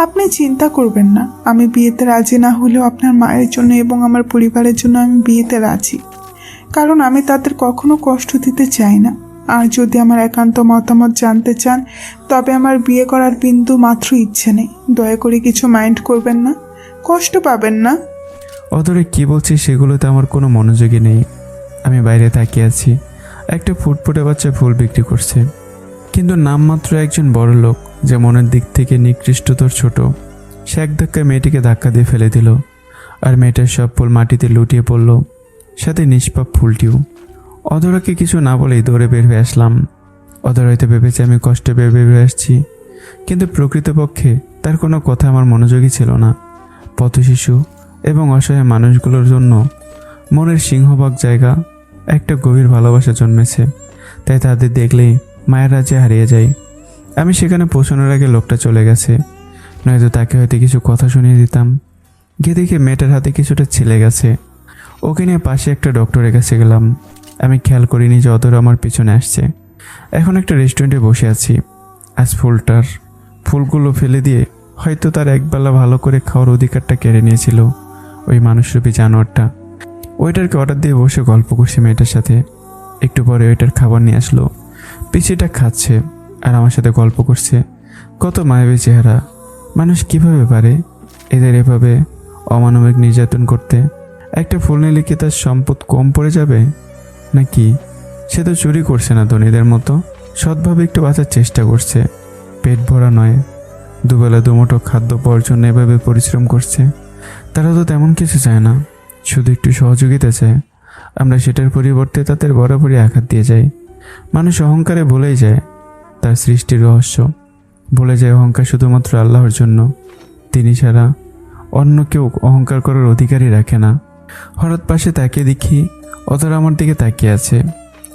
আপনি চিন্তা করবেন না, আমি বিয়েতে রাজি না হলেও আপনার মায়ের জন্য এবং আমার পরিবারের জন্য আমি বিয়েতে রাজি, কারণ আমি তাদের কখনো কষ্ট দিতে চাই না। আর যদি আমার একান্ত মতামত জানতে চান, তবে আমার বিয়ে করার বিন্দু মাত্র ইচ্ছে নেই। দয়া করে কিছু মাইন্ড করবেন না, কষ্ট পাবেন না। অদূরে কি বলছি সেগুলোতে আমার কোনো মনোযোগই নেই। আমি বাইরে তাকিয়ে আছি। একটা ফুটফুটে বাচ্চা ফুল বিক্রি করছে, কিন্তু নামমাত্র একজন বড় লোক যে মনের দিক থেকে নিকৃষ্টতর ছোট, সে এক ধাক্কায় মেয়েটিকে ধাক্কা দিয়ে ফেলে দিল। আর মেয়েটার সব ফুল মাটিতে লুটিয়ে পড়ল, সাথে নিষ্পাপ ফুলটিও। অধরাকে কিছু না বলেই দৌড়ে বের হয়ে আসলাম। অধরা হয়তো ভেবেছে আমি কষ্টে বের হয়ে আসছি, কিন্তু প্রকৃতপক্ষে তার কোনো কথা আমার মনোযোগী ছিল না। পথশিশু এবং অসহায় মানুষগুলোর জন্য মনের সিংহভাগ জায়গা একটা গভীর ভালোবাসা জন্মেছে, তাই তাদের দেখলেই মায়ের রাজ্যে হারিয়ে যায়। আমি সেখানে পৌঁছানোর আগে লোকটা চলে গেছে, নয়তো তাকে হয়তো কিছু কথা শুনিয়ে দিতাম। গিয়ে দেখে মেয়েটার হাতে কিছুটা ছিলে গেছে। ওকে নিয়ে পাশে একটা ডক্টরের কাছে গেলাম। আমি খেয়াল করিনি যে অধরা আমার পিছনে আসছে। এখন একটা রেস্টুরেন্টে বসে আছি। আজ ফুলগুলো ফেলে দিয়ে হয়তো তার একবেলা ভালো করে খাওয়ার অধিকারটা কেড়ে নিয়েছিল ওই মানুষরূপী জানোয়ারটা। ওয়েটারকে অর্ডার দিয়ে বসে গল্প করছি মেয়েটার সাথে। একটু পরে ওয়েটার খাবার নিয়ে আসলো। পিছিটা খাচ্ছে আর আমার সাথে গল্প করছে। কত মায়াবী চেহারা! মানুষ কিভাবে পারে এদের এভাবে অমানবিক নির্যাতন করতে? একটা ফুল নিলে কি তার সম্পদ কম পড়ে যাবে নাকি? সে তো চুরি করছে না ধনীদের মতো, সৎভাবে একটু বাঁচার চেষ্টা করছে। পেট ভরা নয়, দুবেলা দুমুঠো খাদ্য পাওয়ার জন্য এভাবে পরিশ্রম করছে। তারা তো তেমন কিছু চায় না, শুধু একটু সহযোগিতা চায়। আমরা সেটার পরিবর্তে তাদের বরাবরই আঘাত দিয়ে যাই। মানুষ অহংকারে ভুলেই যায় তার সৃষ্টির রহস্য, ভুলে যায় অহংকার শুধুমাত্র আল্লাহর জন্য। তিনি ছাড়া অন্য কেউ অহংকার করার অধিকারই রাখে না। হঠাৎ পাশে তাকিয়ে দেখি অধরা আমার দিকে তাকিয়ে আছে।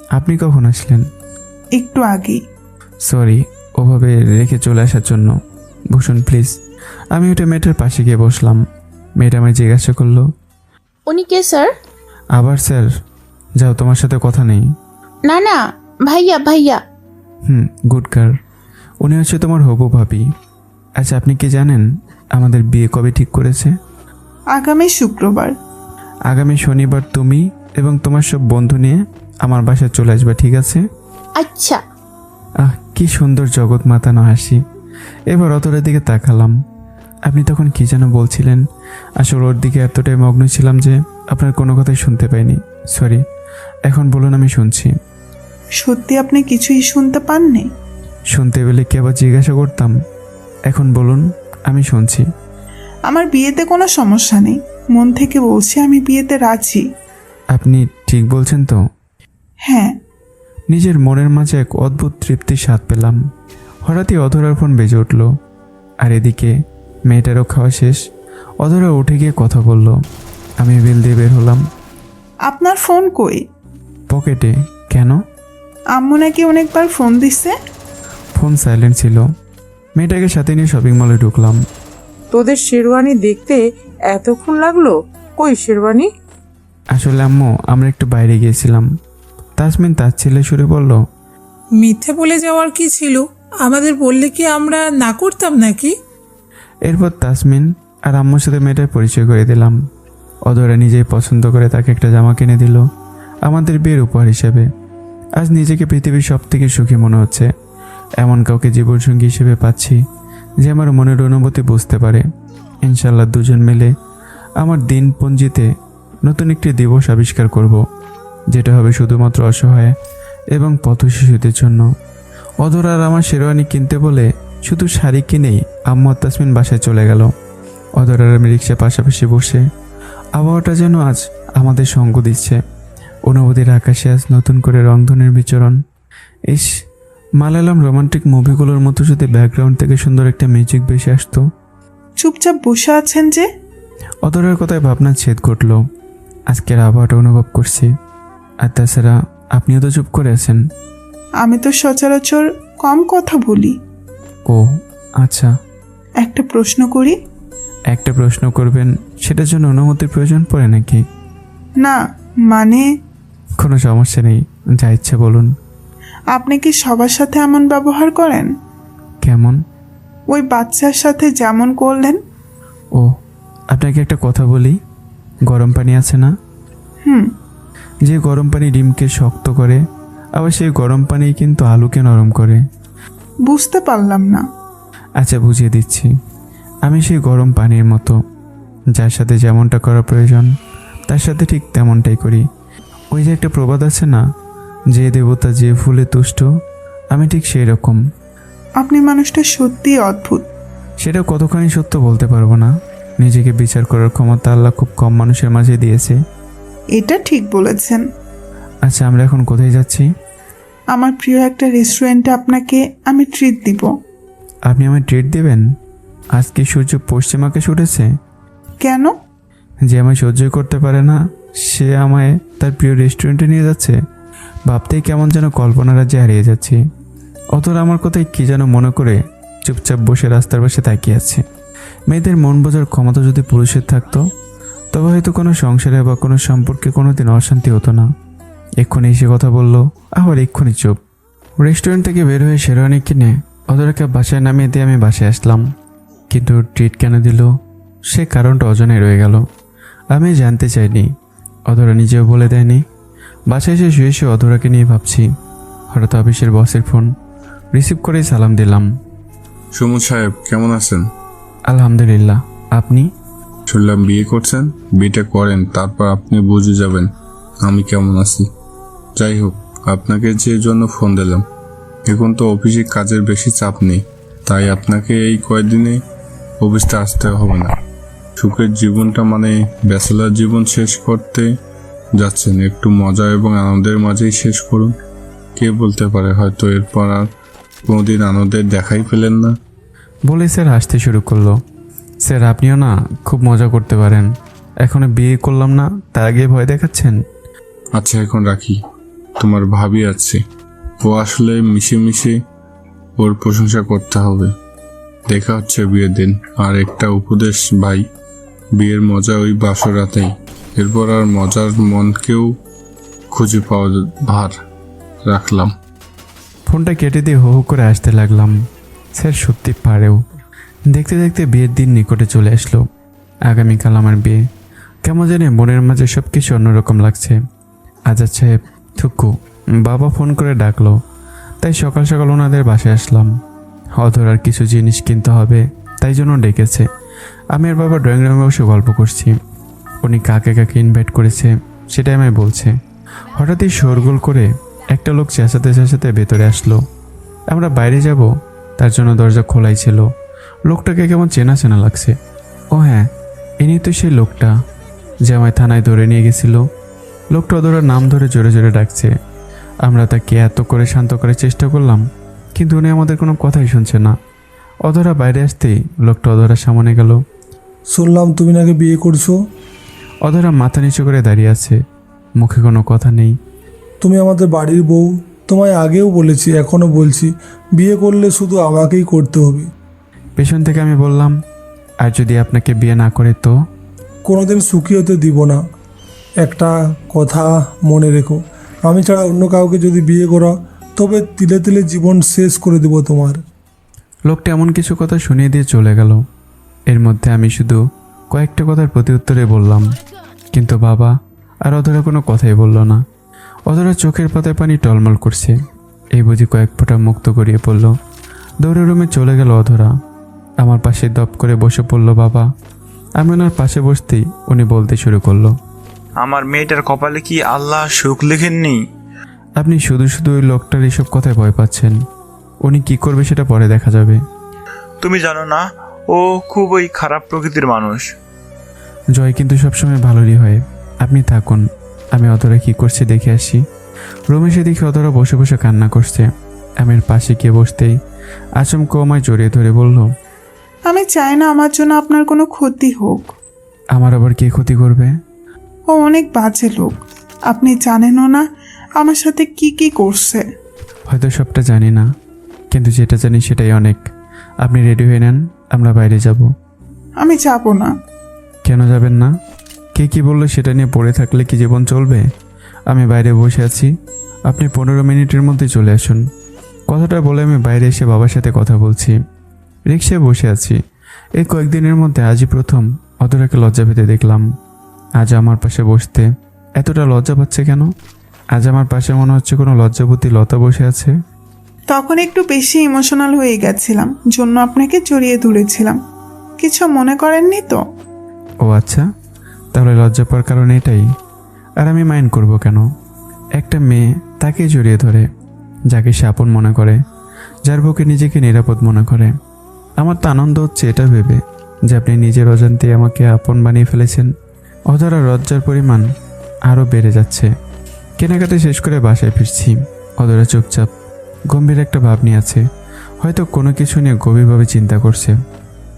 আপনি কখন আসলেন? একটু আগেই। সরি ওভাবে রেখে চলে আসার জন্য। ভূষণ প্লিজ। আমি ওটা মেয়েটার পাশে গিয়ে বসলাম। মেয়েটা আমায় জিজ্ঞাসা করলো, উনি কে স্যার? আবার স্যার? যাও, তোমার সাথে কথা নেই। না না, ভাইয়া ভাইয়া। Good girl. উনি হচ্ছে তোমার হবু ভাবি। আচ্ছা, আপনি কি জানেন আমাদের বিয়ে কবে ঠিক করেছে? আগামী শুক্রবার। আগামী শনিবার তুমি এবং তোমার সব বন্ধু নিয়ে আমার বাসায় চলে আসবে, ঠিক আছে? আচ্ছা। কি সুন্দর জগৎ মাতানো হাসি। এবার অতটার দিকে তাকালাম। আপনি তখন কি যেন বলছিলেন? আসলে ওর দিকে এতটাই মগ্ন ছিলাম যে আপনার কোনো কথাই শুনতে পাইনি। সরি। এখন বলুন, আমি শুনছি। সত্যি আপনি কিছুই শুনতে পাননি? শুনতে পেলে কি আবার জিজ্ঞাসা করতাম? এখন বলুন, আমি শুনছি। আমার বিয়েতে কোনো সমস্যা নেই, মন থেকে বলছি আমি বিয়েতে রাজি। আপনি ঠিক বলছেন তো? হ্যাঁ। নিজের মনের মাঝে এক অদ্ভুত তৃপ্তির স্বাদ পেলাম। হঠাৎই অধরার ফোন বেজে উঠল। আর এদিকে মেয়েটারও খাওয়া শেষ। অধরা উঠে গিয়ে কথা বলল। আমি বিল দিয়ে বের হলাম। আপনার ফোন কই? পকেটে। কেন? আম্মু নাকি অনেকবার ফোন দিচ্ছে। ফোন সাইলেন্ট ছিল। মেয়েটাকে সাথে নিয়ে শপিং মলে ঢুকলাম। তোদের শেরওয়ানি দেখতে এতক্ষণ লাগলো? কই শেরওয়ানি? আসলে আম্মু, আমরা একটু বাইরে গিয়েছিলাম। তাসমিন তার ছেলে সুরে বলল, মিথ্যে বলে যাওয়ার কি ছিল? আমাদের বললে কি আমরা না করতাম নাকি? এরপর তাসমিন আর আম্মুর সাথে মেয়েটার পরিচয় করে দিলাম। অধরা নিজেই পছন্দ করে তাকে একটা জামা কিনে দিল আমাদের বিয়ের উপহার হিসেবে। আজ নিজেকে পৃথিবীর সব থেকে সুখী মনে হচ্ছে। এমন কাউকে জীবনসঙ্গী হিসেবে পাচ্ছি যে আমার মনের অনুভূতি বুঝতে পারে। ইনশাল্লাহ দুজন মিলে আমার দিনপঞ্জিতে নতুন একটি দিবস আবিষ্কার করব, যেটা হবে শুধুমাত্র অসহায় এবং পথশিশুদের জন্য। অধরা আর আমার শেরওয়ানি কিনতে বলে শুধু শাড়ি কিনেই আম্মু আর তাসমিন বাসায় চলে গেল। অধরার আমি রিক্সা পাশাপাশি বসে আবহাওয়াটা যেন আজ আমাদের সঙ্গ দিচ্ছে। অনুভূতির আকাশে আজ নতুন করে রংধনুর বিচরণ। ইস, মালায়ালাম রোমান্টিক মুভিগুলোর মতো যদি ব্যাকগ্রাউন্ড থেকে সুন্দর একটা মিউজিক বেশি আসতো। চুপচাপ বসে আছেন যে? অধরার কথায় ভাবনার ছেদ ঘটল। আজকের আবহাওয়াটা অনুভব করছি। আর তাছাড়া আপনিও তো চুপ করে আছেন। আমি তো সচরাচর কম কথা বলি। ও আচ্ছা। একটা প্রশ্ন করি? একটা প্রশ্ন করবেন, সেটার জন্য অনুমতির প্রয়োজন পড়ে নাকি? না মানে। কোনো সমস্যা নেই, যা ইচ্ছে বলুন। আপনি কি সবার সাথে এমন ব্যবহার করেন? কেমন? ওই বাচ্চার সাথে যেমন করলেন। ও, আপনাকে একটা কথা বলি। গরম পানি আছে না? যে গরম পানি ডিমকে শক্ত করে, আবার সেই গরম পানি কিন্তু আলুকে নরম করে। বুঝতে পারলাম না। আচ্ছা, বুঝিয়ে দিচ্ছি। আমি সেই গরম পানির মতো, যার সাথে যেমনটা করা প্রয়োজন তার সাথে ঠিক তেমনটাই করি। ওই যে একটা প্রবাদ আছে না, যে দেবতা যে ফুলে তুষ্ট, আমি ঠিক সেই রকম। আপনি মানুষটা সত্যিই অদ্ভুত। সেটা কতখানি সত্য বলতে পারবো না, নিজেকে বিচার করার ক্ষমতা আল্লাহ খুব কম মানুষের মাঝে দিয়েছে। এটা ঠিক বলেছেন। আচ্ছা, আমরা এখন কোথায় যাচ্ছি? আমার প্রিয় একটা রেস্টুরেন্টে আপনাকে আমি ট্রিট দিব। আপনি আমায় ট্রিট দেবেন? আজকে সূর্য পশ্চিম আকাশে উঠেছে। কেন? যে আমায় সহ্যই করতে পারে না সে আমায় তার প্রিয় রেস্টুরেন্টে নিয়ে যাচ্ছে। ভাবতেই কেমন যেন কল্পনা রাজ্যে হারিয়ে যাচ্ছি। অতটা আমার কথায় কী যেন মনে করে চুপচাপ বসে রাস্তার পাশে তাকিয়ে আছে। মেয়েদের মন বোঝার ক্ষমতা যদি পুরুষের থাকতো তবে হয়তো কোনো সংসারে বা কোনো সম্পর্কে কোনোদিন অশান্তি হতো না। এক্ষুনি এসে কথা বললো, আবার এক্ষুনি চুপ। রেস্টুরেন্ট থেকে বের হয়ে শেরওয়ানি কিনে অধরাকে বাসায় নামিয়ে দিয়ে আমি বাসায় আসলাম। কিন্তু ট্রিট কেন দিল সে কারণটা অজানাই রয়ে গেল। আমি জানতে চাইনি, অধরা নিজেও বলে দেয়নি। বাসায় এসে শুয়ে শুয়ে অধরাকে নিয়ে ভাবছি। হঠাৎ অফিসের বসের ফোন রিসিভ করেই সালাম দিলাম। সুমন সাহেব কেমন আছেন? আলহামদুলিল্লাহ, আপনি? শুনলাম বিয়ে করছেন। বিয়েটা করেন, তারপর আপনি বুঝে যাবেন আমি কেমন আছি। যাই হোক, আপনাকে যে জন্য ফোন দিলাম, এখন তো অফিসে কাজের বেশি চাপ নেই, তাই আপনাকে এই কয়েকদিনে অফিসটা আসতে হবে না। সুখের জীবনটা মানে ব্যাচেলার জীবন শেষ করতে যাচ্ছেন, একটু মজা এবং আনন্দের মাঝেই শেষ করুন। কে বলতে পারে হয়তো এরপর আর কোনোদিন আনন্দের দেখাই পেলেন না। বলে স্যার হাসতে শুরু করলো। স্যার, আপনিও না খুব মজা করতে পারেন। এখনো বিয়ে করলাম না তার আগে ভয় দেখাচ্ছেন। আচ্ছা, এখন রাখি। তোমার ভাবি আছে, ও আসলে মিশে মিশে ওর প্রশংসা করতে হবে। দেখা হচ্ছে বিয়ের দিন। আর একটা উপদেশ ভাই, বিয়ের মজা ওই বাসর রাতেই, এরপর আর মজার মনকেও খুঁজে পাওয়া ভার। রাখলাম। ফোনটা কেটে দিয়ে হো হো করে আসতে লাগলাম। স্যার সত্যি পারেও। দেখতে দেখতে বিয়ের দিন নিকটে চলে আসলো। আগামীকাল আমার বিয়ে। কেমন জানি মনের মাঝে সব কিছু অন্যরকম লাগছে। আজাদ সাহেব, থুকু, বাবা ফোন করে ডাকলো, তাই সকাল সকাল ওনাদের বাসায় আসলাম। অধরার কিছু জিনিস কিনতে হবে তাই জন্য ডেকেছে। আমি আর বাবা ড্রয়িং রুমে বসে গল্প করছি। উনি কাকে কাকে ইনভাইট করেছে সেটাই আমায় বলছে। হঠাৎই শোরগোল করে একটা লোক চেঁচাতে চেঁচাতে ভেতরে আসলো। আমরা বাইরে যাব তার জন্য দরজা খোলাই ছিল। লোকটাকে কেমন চেনা চেনা লাগছে। ও হ্যাঁ, ইনি তো সেই লোকটা যে আমায় থানায় ধরে নিয়ে গেছিল। লোকটা অধরার নাম ধরে জোরে জোরে ডাকছে। আমরা তাকে এত করে শান্ত করার চেষ্টা করলাম, কিন্তু উনি আমাদের কোনো কথাই শুনছে না। অধরা বাইরে আসতেই লোকটা অধরার সামনে গেল। শুনলাম তুমি নাকি বিয়ে করছো। অধরা মাথা নিচু করে দাঁড়িয়ে আছে, মুখে কোনো কথা নেই। তুমি আমাদের বাড়ির বউ, তোমায় আগেও বলেছি, এখনও বলছি, বিয়ে করলে শুধু আমাকেই করতে হবে। পেছন থেকে আমি বললাম, আর যদি আপনাকে বিয়ে না করে তো? কোনোদিন সুখী হতে দিব না। একটা কথা মনে রেখো, আমি ছাড়া অন্য কাউকে যদি বিয়ে করো তবে তিলে তিলে জীবন শেষ করে দেব তোমার। লোকটা এমন কিছু কথা শুনিয়ে দিয়ে চলে গেল। এর মধ্যে আমি শুধু কয়েকটা কথার প্রতিউত্তরে বললাম, কিন্তু বাবা আর অধরা কোনো কথাই বলল না। অধরা চোখের পাতায় পানি টলমল করছে। এই বুঝি কয়েক ফোঁটা মুক্ত গড়িয়ে পড়ল। দৌড়ে রুমে চলে গেল অধরা। আমার পাশে দপ করে বসে পড়ল বাবা। আমি ওনার পাশে বসতেই উনি বলতে শুরু করলো, আমার মেয়েটার কপালে কি আল্লাহ সুখ লেখেননি? আপনি শুধু শুধু ওই লোকটার এসব কথায় ভয় পাচ্ছেন। উনি কি করবে সেটা পরে দেখা যাবে। তুমি জানো না, ও খুবই খারাপ প্রকৃতির মানুষ। জয় কিন্তু সবসময় ভালোই হয়। আপনি থাকুন, আমি অধরা কি করছে দেখে আসি। রুমে এসে দেখি অধরা বসে বসে কান্না করছে। আমি এর পাশে গিয়ে বসতেই আচমকা আমায় জড়িয়ে ধরে বলল, আমি চাই না আমার জন্য আপনার কোনো ক্ষতি হোক। আমার আবার কে ক্ষতি করবে? ও অনেক বাজে লোক, আপনি জানেনও না আমার সাথে কি কি করছে। হয়তো সবটা জানি না, কিন্তু যেটা জানি সেটাই অনেক। আপনি রেডি হয়ে নেন, আমরা বাইরে যাব। আমি যাব না। কেন যাবেন না? কে কি বললো সেটা নিয়ে পড়ে থাকলে কি জীবন চলবে? আমি বাইরে বসে আছি, আপনি 15 মিনিটের মধ্যে চলে আসুন। কথাটা বলে আমি বাইরে এসে বাবার সাথে কথা বলছি। রিক্সায় বসে আছি। এই কয়েকদিনের মধ্যে আজই প্রথম অধরাকে লজ্জা পেতে দেখলাম। আজ আমার পাশে বসতে এতটা লজ্জা পাচ্ছে কেন? আজ আমার পাশে মনে হচ্ছে কোনো লজ্জাবতী লতা বসে আছে। তখন একটু বেশি ইমোশনাল হয়ে গেছিলাম, জন্য আপনাকে জড়িয়ে ধরেছিলাম। কিছু মনে করেননি তো? ও আচ্ছা, তাহলে লজ্জা পাওয়ার কারণ এটাই। আর আমি মাইন্ড করব কেন? একটা মেয়ে তাকে জড়িয়ে ধরে, যাকে সে আপন মনে করে, যার বুকে নিজেকে নিরাপদ মনে করে। আমার তো আনন্দ হচ্ছে এটা ভেবে যে আপনি নিজের অজান্তে আমাকে আপন বানিয়ে ফেলেছেন। অধরা লজ্জার পরিমাণ আরও বেড়ে যাচ্ছে। কেনাকাটা শেষ করে বাসায় ফিরছি। অধরা চুপচাপ গম্ভীর একটা ভাব নিয়ে আছে। হয়তো কোনো কিছু নিয়ে গভীরভাবে চিন্তা করছে,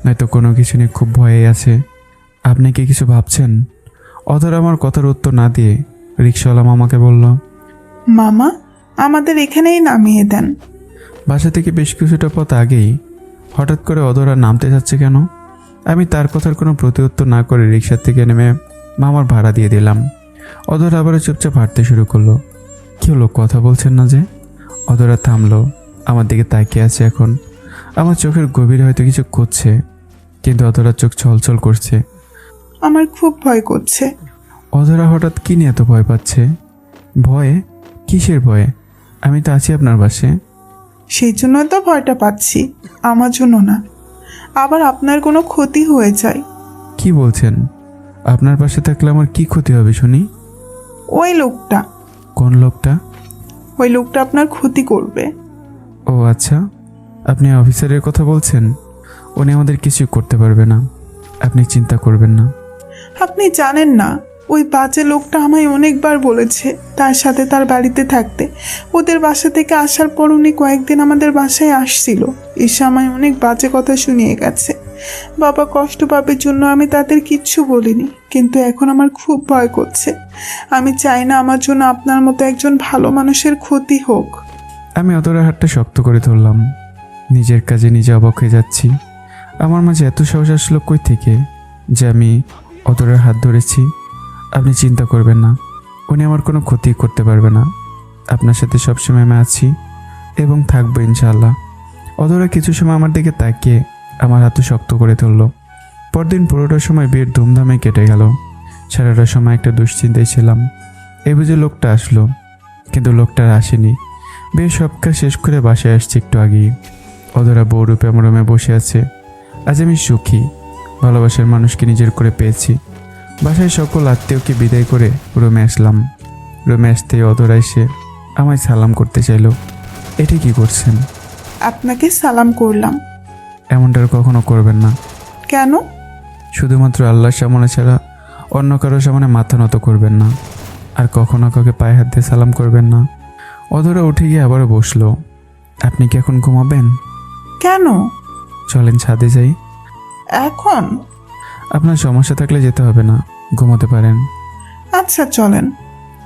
নয়তো কোনো কিছু নিয়ে খুব ভয়ে আছে। আপনি কি কিছু ভাবছেন? অধরা আমার কথার উত্তর না দিয়ে রিক্সাওয়ালা মামাকে বলল, মামা, আমাদের এখানেই নামিয়ে দেন। বাসা থেকে বেশ কিছুটা পথ আগেই হঠাৎ করে অধরা নামতে যাচ্ছে কেন? আমি তার কথার কোনো প্রত্যুত্তর না করে রিক্সার থেকে নেমে মামার ভাড়া দিয়ে দিলাম। অধরা আবারও চুপচাপ হাঁটতে শুরু করলো। কী হলো, কথা বলছেন না যে? অধরা থামলো, আমার দিকে তাকিয়ে আছে। এখন আমার চোখের গভীরে হয়তো কিছু করছে, কিন্তু অধরার চোখ ছলছল করছে। আমার খুব ভয় করছে। অধরা হঠাৎ কী নিয়ে এত ভয় পাচ্ছে? ভয়ে? কিসের ভয়ে? আমি তো আছি আপনার পাশে। সেই জন্যই তো ভয়টা পাচ্ছি, আমার জন্য না, আবার আপনার কোনো ক্ষতি হয়ে যায়। কি বলছেন? আপনার পাশে থাকলে আমার কি ক্ষতি হবে শুনি? ওই লোকটা। কোন লোকটা? ওই লোকটা আপনার ক্ষতি করবে। ও আচ্ছা, আপনি অফিসারের কথা বলছেন? উনি আমাদের কিছু করতে পারবে না, আপনি চিন্তা করবেন না। আপনি জানেন না, ওই বাজে লোকটা আমায় অনেকবার বলেছে তার সাথে তার বাড়িতে থাকতে। ওদের বাসা থেকে আসার পর উনি কয়েকদিন আমাদের বাসায় আসছিল, এসে আমায় অনেক বাজে কথা শুনিয়ে গেছে। বাবা কষ্ট পাবে জন্য আমি তাদের কিচ্ছু বলিনি, কিন্তু এখন আমার খুব ভয় করছে। আমি চাই না আমার জন্য আপনার মতো একজন ভালো মানুষের ক্ষতি হোক। আমি অধরার হাতটা শক্ত করে ধরলাম। নিজের কাজে নিজে অবাক হয়ে যাচ্ছি। আমার মাঝে এত সাহস আসলো কই থেকে যে আমি অধরার হাত ধরেছি। আপনি চিন্তা করবেন না, উনি আমার কোনো ক্ষতি করতে পারবে না। আপনার সাথে সবসময় আমি আছি এবং থাকবো ইনশাআল্লাহ। অধরা কিছু সময় আমার দিকে তাকিয়ে আমার হাতও শক্ত করে ধরল। পরদিন পুরোটা সময় বিয়ের ধুমধামে কেটে গেল। সারাটা সময় একটা দুশ্চিন্তায় ছিলাম। এই বুঝে লোকটা আসলো, কিন্তু লোকটা আর আসেনি। বিয়ের সব কাজ শেষ করে বাসায় আসছে একটু আগেই। অধরা বউরূপে আমার রুমে বসে আছে। আজ আমি সুখী, ভালোবাসার মানুষকে নিজের করে পেয়েছি। বাসায় সকল আত্মীয়কে বিদায় করে রুমে আসলাম। রুমে আসতেই অধরা এসে আমায় সালাম করতে চাইল। এটি কি করছেন? আপনাকে সালাম করলাম। এমনটা আর কখনো করবেন না। কেন? শুধুমাত্র আল্লাহর সামনে ছাড়া অন্য কারোর সামনে মাথা নত করবেন না, আর কখনো কাউকে পায়ে হাত দিয়ে সালাম করবেন না। অধরা উঠে গিয়ে আবারও বসলো। আপনি কি এখন ঘুমাবেন? কেন? চলেন ছাদে যাই। এখন? আপনার সমস্যা থাকলে যেতে হবে না, ঘুমাতে পারেন। আচ্ছা চলেন।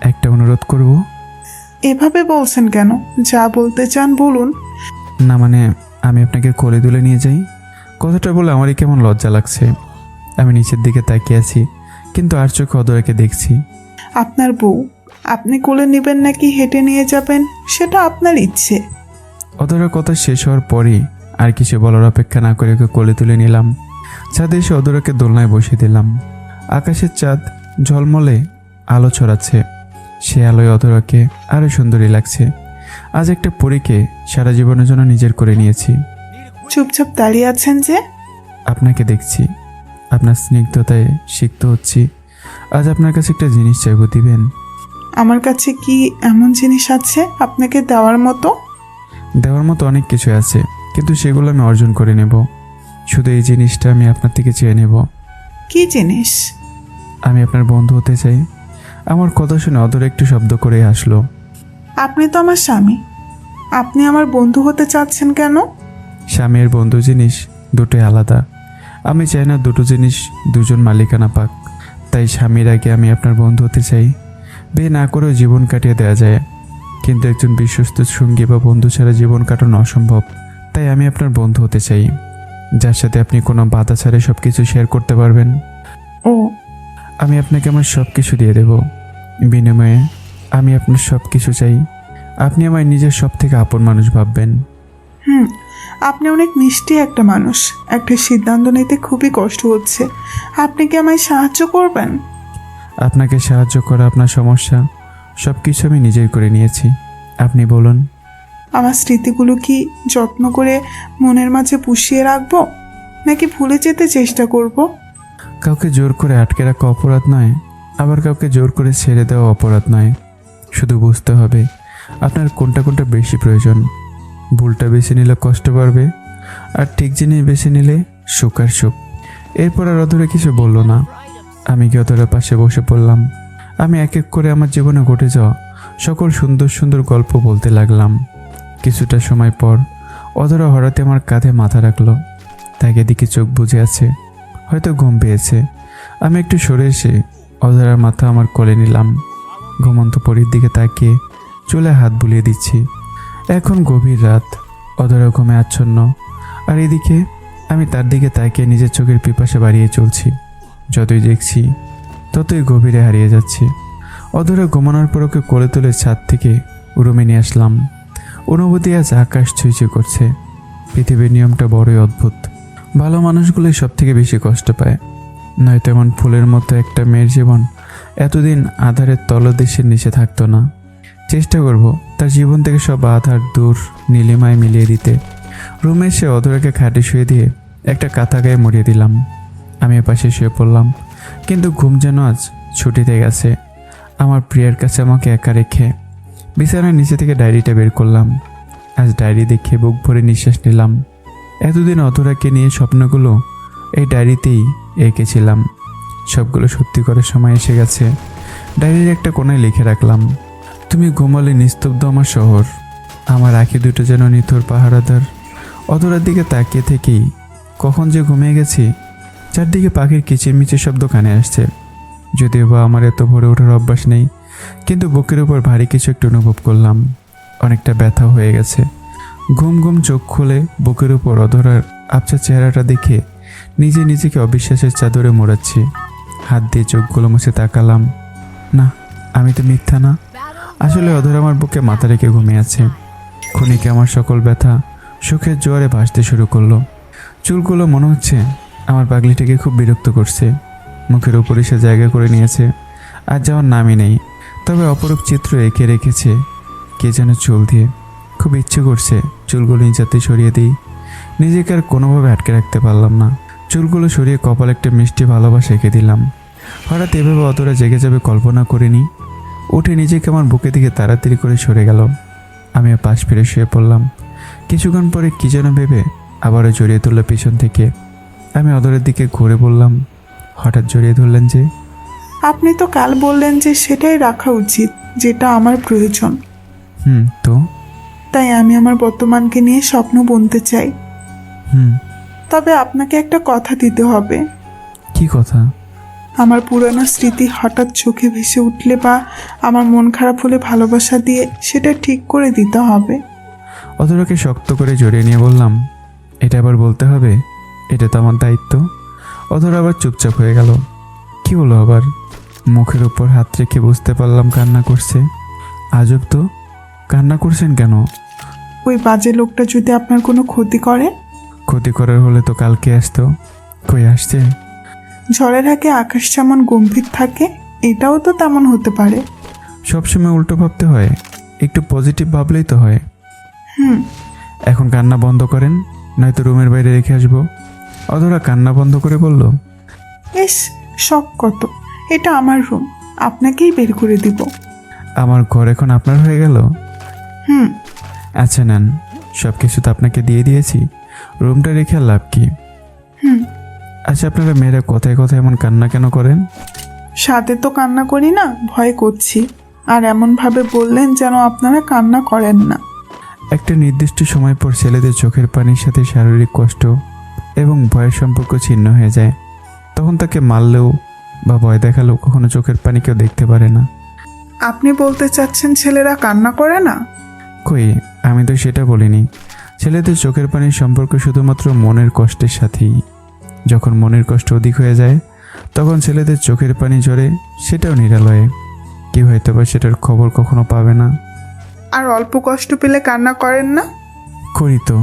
একটা অনুরোধ করব। এভাবে বলছেন কেন? যা বলতে চান বলুন। না মানে, আমি আপনাকে কোলে তুলে নিয়ে যাই। কথাটা বলে আমারই কেমন লজ্জা লাগছে। আমি নিচের দিকে তাকিয়ে আছি, কিন্তু আর চোখে অধরাকে দেখছি। আপনার বউ, আপনি কোলে নেবেন নাকি হেঁটে নিয়ে যাবেন সেটা আপনার ইচ্ছে। অধরার কথা শেষ হওয়ার পরই আর কিছু বলার অপেক্ষা না করে ওকে কোলে তুলে নিলাম। ছাদে এসে অধরাকে দোলনায় বসিয়ে দিলাম। আকাশের চাঁদ ঝলমলে আলো ছড়াচ্ছে। সে আলোয় অধরাকে আরও সুন্দরী লাগছে। আজ একটা পরীকে সারা জীবনের জন্য নিজের করে নিয়েছি। চুপচাপ দাঁড়িয়ে আছেন যে? আপনাকে দেখছি, আপনার স্নিগ্ধতায় সিক্ত হচ্ছি। আজ আপনার কাছে একটা জিনিস চাইব, দিবেন? আমার কাছে কি এমন জিনিস আছে আপনাকে দেওয়ার মতো? দেওয়ার মতো অনেক কিছু আছে, কিন্তু সেগুলো আমি অর্জন করে নেব। শুধু এই জিনিসটা আমি আপনার থেকে চেয়ে নেব। কি জিনিস? আমি আপনার বন্ধু হতে চাই। আমার কথা শুনে অধরা একটু শব্দ করে হাসলো। আপনি তো আমার স্বামী, আপনি আমার বন্ধু হতে চাচ্ছেন কেন? স্বামী আর বন্ধু জিনিস দুটোই আলাদা। আমি চাই না দুটো জিনিস দুজন মালিকানা পাক। তাই স্বামীর আগে আমি আপনার বন্ধু হতে চাই। বিয়ে না করেও জীবন কাটিয়ে দেওয়া যায়, কিন্তু একজন বিশ্বস্ত সঙ্গী বা বন্ধু ছাড়া জীবন কাটানো অসম্ভব। তাই আমি আপনার বন্ধু হতে চাই, যার সাথে আপনি কোনো বাধা ছাড়াই সব কিছু শেয়ার করতে পারবেন। ও, আমি আপনাকে আমার সব কিছু দিয়ে দেব। বিনিময়ে আমি আপনার সব কিছু চাই। আপনি আমার নিজের সব থেকে আপন মানুষ ভাববেন। আপনি অনেক মিষ্টি একটা মানুষ। একটা সিদ্ধান্ত নিতে খুবই কষ্ট হচ্ছে। আপনি কি আমায় সাহায্য করবেন? আপনাকে সাহায্য করা আপনার সমস্যা, সব কিছু আমি নিজেই করে নিয়েছি। আপনি বলুন। আমার স্মৃতিগুলো কি যত্ন করে মনের মাঝে পুষিয়ে রাখবো, নাকি ভুলে যেতে চেষ্টা করব? কাউকে জোর করে আটকে রাখা অপরাধ নয়, আবার কাউকে জোর করে ছেড়ে দেওয়া অপরাধ নয়। শুধু বুঝতে হবে আপনার কোনটা কোনটা বেশি প্রয়োজন। ভুলটা বেছে নিলে কষ্ট বাড়বে, আর ঠিক জিনিস বেছে নিলে সুখ আর সুখ। এরপর আর অধরা কিছু বলল না। আমি কি অধরার পাশে বসে পড়লাম। আমি এক এক করে আমার জীবনে ঘটে যাওয়া সকল সুন্দর সুন্দর গল্প বলতে লাগলাম। কিছুটা সময় পর অধরা হঠাৎ আমার কাঁধে মাথা রাখলো। তাকে দিকে চোখ বুজে আছে, হয়তো ঘুম পেয়েছে। আমি একটু সরে এসে অধরার মাথা আমার কোলে নিলাম। ঘুমন্ত পরীর দিকে তাকিয়ে চুলে হাত বুলিয়ে দিচ্ছি। এখন গভীর রাত, অধরা ঘুমে আচ্ছন্ন, আর এদিকে আমি তার দিকে তাকিয়ে নিজের চোখের পিপাসা বাড়িয়ে চলছি। যতই দেখছি ততই গভীরে হারিয়ে যাচ্ছি। অধরা ঘুমানোর পর ওকে কোলে তুলে ছাদ থেকে রুমে নিয়ে আসলাম। অনুভূতি আজ আকাশ ছুঁইছুঁই করছে। পৃথিবীর নিয়মটা বড়ই অদ্ভুত। ভালো মানুষগুলোই সব থেকে বেশি কষ্ট পায়। নয়তো এমন ফুলের মতো একটা মেয়ের জীবন এতদিন আধারের তলদেশের নিচে থাকতো না। চেষ্টা করব তার জীবন থেকে সব আধার দূর নীলিমায় মিলিয়ে দিতে। রুমে এসে অধরাকে খাটে শুয়ে দিয়ে একটা কাঁথা গায়ে মুড়িয়ে দিলাম। আমি পাশে শুয়ে পড়লাম, কিন্তু ঘুম যেন আজ ছুটিতে গেছে। আমার প্রিয়ার কাছে আমাকে একা রেখে বিছানার নিচে থেকে ডায়েরিটা বের করলাম। আজ ডায়েরি দেখে বুক ভরে নিঃশ্বাস নিলাম। এতদিন অধরাকে নিয়ে স্বপ্নগুলো এই ডায়েরিতেই এঁকেছিলাম। সবগুলো সত্যি করার সময় এসে গেছে। ডায়েরির একটা কোণায় লিখে রাখলাম, তুমি ঘুমালে নিস্তব্ধ আমার শহর, আমার আঁখি দুটো যেন নিথর পাহারাদার। অধরার দিকে তাকিয়ে থেকেই কখন যে ঘুমিয়ে গেছি। চারদিকে পাখির কিচিরমিচির শব্দ কানে আসছে। যদিও বা আমার এত ভোরে ওঠার অভ্যাস নেই, কিন্তু বুকের উপর ভারী কিছু একটু অনুভব করলাম। অনেকটা ব্যথা হয়ে গেছে। ঘুম ঘুম চোখ খুলে বুকের উপর অধরার আবছা চেহারাটা দেখে নিজেকে অবিশ্বাসের চাদরে মোড়াচ্ছি। হাত দিয়ে চোখগুলো মুছে তাকালাম। না, আমি তো মিথ্যা না। আসলে অধরা আমার বুকে মাথা রেখে ঘুমিয়ে আছে। ক্ষণিকে আমার সকল ব্যথা সুখের জোয়ারে ভাসতে শুরু করলো। চুলগুলো মনে হচ্ছে আমার পাগলিটাকে খুব বিরক্ত করছে। মুখের উপরে সে জায়গা করে নিয়েছে, আর যাওয়ার নামই নেই। তবে অপরূপ চিত্র এঁকে রেখেছে কে যেন চুল দিয়ে। খুব ইচ্ছে করছে চুলগুলো নিজাতে সরিয়ে দিই। নিজেকে আর কোনোভাবে আটকে রাখতে পারলাম না। চুলগুলো সরিয়ে কপাল একটা মিষ্টি ভালোবাসা এঁকে দিলাম। হঠাৎ এভাবে অতটা জেগে যাবে কল্পনা করিনি। উঠে নিজেকে আমার বুকে দিকে তাড়াতাড়ি করে সরে গেল। আমি পাশ ফিরে শুয়ে পড়লাম। কিছুক্ষণ পরে কী যেন ভেবে আবারও জড়িয়ে তুলল পিছন থেকে। আমি অধরের দিকে ঘুরে বললাম, হঠাৎ জড়িয়ে ধরলেন যে? আপনি তো কাল বললেন যে সেটাই রাখা উচিত যেটা আমার প্রয়োজন। তো তাই আমি আমার বর্তমানকে নিয়ে স্বপ্ন বুনতে চাই। তবে আপনাকে একটা কথা দিতে হবে। কি কথা? আমার পুরানো স্মৃতি হঠাৎ চোখে ভেসে উঠলে বা আমার মন খারাপ হলে ভালোবাসা দিয়ে সেটা ঠিক করে দিতে হবে। অধরাকে শক্ত করে জড়িয়ে নিয়ে বললাম, এটা আবার বলতে হবে? এটা তো আমার দায়িত্ব। অধরা আবার চুপচাপ হয়ে গেল। কি হলো আবার? মুখের উপর হাত রেখে বুঝতে পারলাম কান্না করছে। আজব তো, কান্না করছেন কেন? ওই বাজে লোকটা যদি আপনার কোনো ক্ষতি করে? ক্ষতি করার হলে তো কালকে আসতো। কই আসছে? ঝড়ের আগে আকাশ যেমন গম্ভীর থাকে, এটাও তো তেমন হতে পারে। সবসময় উল্টো ভাবতে হয়, একটু পজিটিভ ভাবলেই তো হয়। এখন কান্না বন্ধ করেন, নয়তো রুমের বাইরে রেখে আসবো। অধরা কান্না বন্ধ করে বলল, ইস, শখ কত! এটা আমার রুম, আপনাকেই বের করে দিব। আমার ঘর এখন আপনার হয়ে গেল? আচ্ছা নেন, সব কিছু তো আপনাকে দিয়ে দিয়েছি, রুমটা রেখে আর লাভ কি? আচ্ছা, আপনারা মেয়েরা কথায় কথায় এমন কান্না কেন করেন? সাথে তো কান্না করি না, ভয় করছি। আর এমনভাবে বললেন যেন আপনারা কান্না করেন না। একটা নির্দিষ্ট সময় পর ছেলেদের চোখের পানির সাথে শারীরিক কষ্ট এবং ভয়ের সম্পর্ক ছিন্ন হয়ে যায়। তখন তাকে মারলেও বা ভয় দেখালেও কখনো চোখের পানি কেউ দেখতে পারে না। আপনি বলতে চাচ্ছেন ছেলেরা কান্না করে না? কই, আমি তো সেটা বলিনি। ছেলেদের চোখের পানির সম্পর্ক শুধুমাত্র মনের কষ্টের সাথেই। যখন মনের কষ্ট অধিক হয়ে যায় তখন ছেলেদের চোখের পানি ঝরে, সেটাও নিরালয়ে। কেউ হয়তো বা সেটার খবর কখনো পাবে না। আর অল্প কষ্ট পেলে কান্না করেন না? করি তো,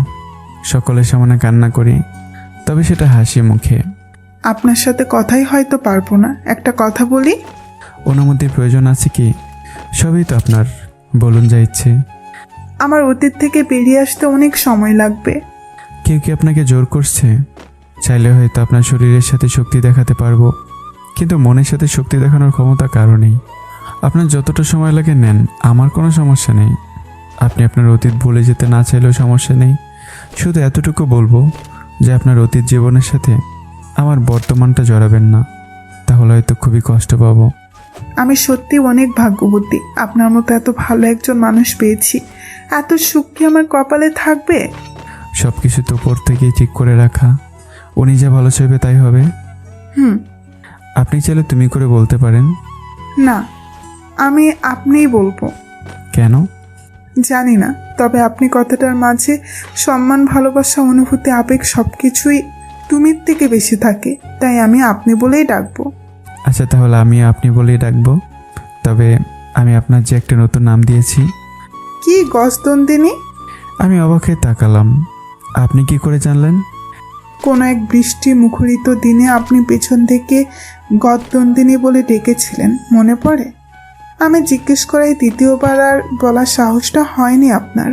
সকলের সামনে কান্না করি, তবে সেটা হাসি মুখে। আপনার সাথে কথাই হয়তো পারবো না, একটা কথা বলি। অনুমতির প্রয়োজন আছে কি? সবই তো আপনার, বলুন যা ইচ্ছে। আমার অতীত থেকে বেরিয়ে আসতে অনেক সময় লাগবে। কেউ কি আপনাকে জোর করছে? চাইলে হয়তো আপনার শরীরের সাথে শক্তি দেখাতে পারবো, কিন্তু মনের সাথে শক্তি দেখানোর ক্ষমতা কারো নেই। আপনার যতটা সময় লাগে নেন, আমার কোনো সমস্যা নেই। আপনি আপনার অতীত ভুলে যেতে না চাইলেও সমস্যা নেই। শুধু এতটুকু বলবো যে আপনার অতীত জীবনের সাথে আমার বর্তমানটা জড়াবেন না, তাহলে হয়তো খুবই কষ্ট পাবো। আমি সত্যি অনেক ভাগ্যবতী, আপনার মতো এত ভালো একজন মানুষ পেয়েছি। এত সুখ কি আমার কপালে থাকবে? সব কিছু তো উপর থেকেই ঠিক করে রাখা, উনি যা ভালো চাইবে তাই হবে। হুম। আপনি চাইলে তুমি করে বলতে পারেন। না, আমি আপনিই বলবো। কেন? জানি না, তবে আপনি কথাটার মাঝে সম্মান, ভালোবাসা, অনুভূতি, আবেগ সব কিছুই তুমির থেকে বেশি থাকে, তাই আমি আপনি বলেই ডাকবো। আচ্ছা, তাহলে আমি আপনি বলেই ডাকবো। তবে আমি আপনার যে একটা নতুন নাম দিয়েছি। কি গজদন্দিনী? আমি অবাক হয়ে তাকালাম। আপনি কি করে জানলেন? কোনো এক বৃষ্টি মুখরিত দিনে আপনি পেছন থেকে গজদন্দিনী বলে ডেকেছিলেন, মনে পড়ে? আমি জিজ্ঞেস করাই দ্বিতীয়বার আর বলার সাহসটা হয়নি আপনার।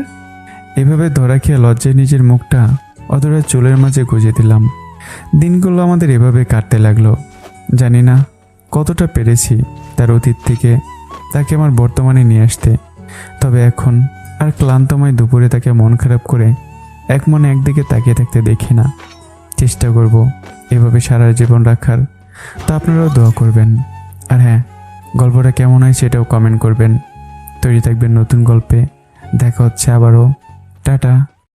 এভাবে ধরা খেয়ে লজ্জায় নিজের মুখটা অধরা চুলের মাঝে গুজে দিলাম। দিনগুলো আমাদের এভাবে কাটতে লাগলো। জানি না কতটা পেরেছি তার অতীত থেকে তাকে আমার বর্তমানে নিয়ে আসতে। তবে এখন আর ক্লান্তময় দুপুরে তাকে মন খারাপ করে এক মনে একদিকে তাকিয়ে থাকতে দেখি না। চেষ্টা করব এভাবে সারা জীবন রাখার। তা আপনারাও দোয়া করবেন। আর হ্যাঁ, গল্পটা কেমন হয় সেটাও কমেন্ট করবেন। তৈরি থাকবেন নতুন গল্পে। দেখা হচ্ছে আবারও। টাটা।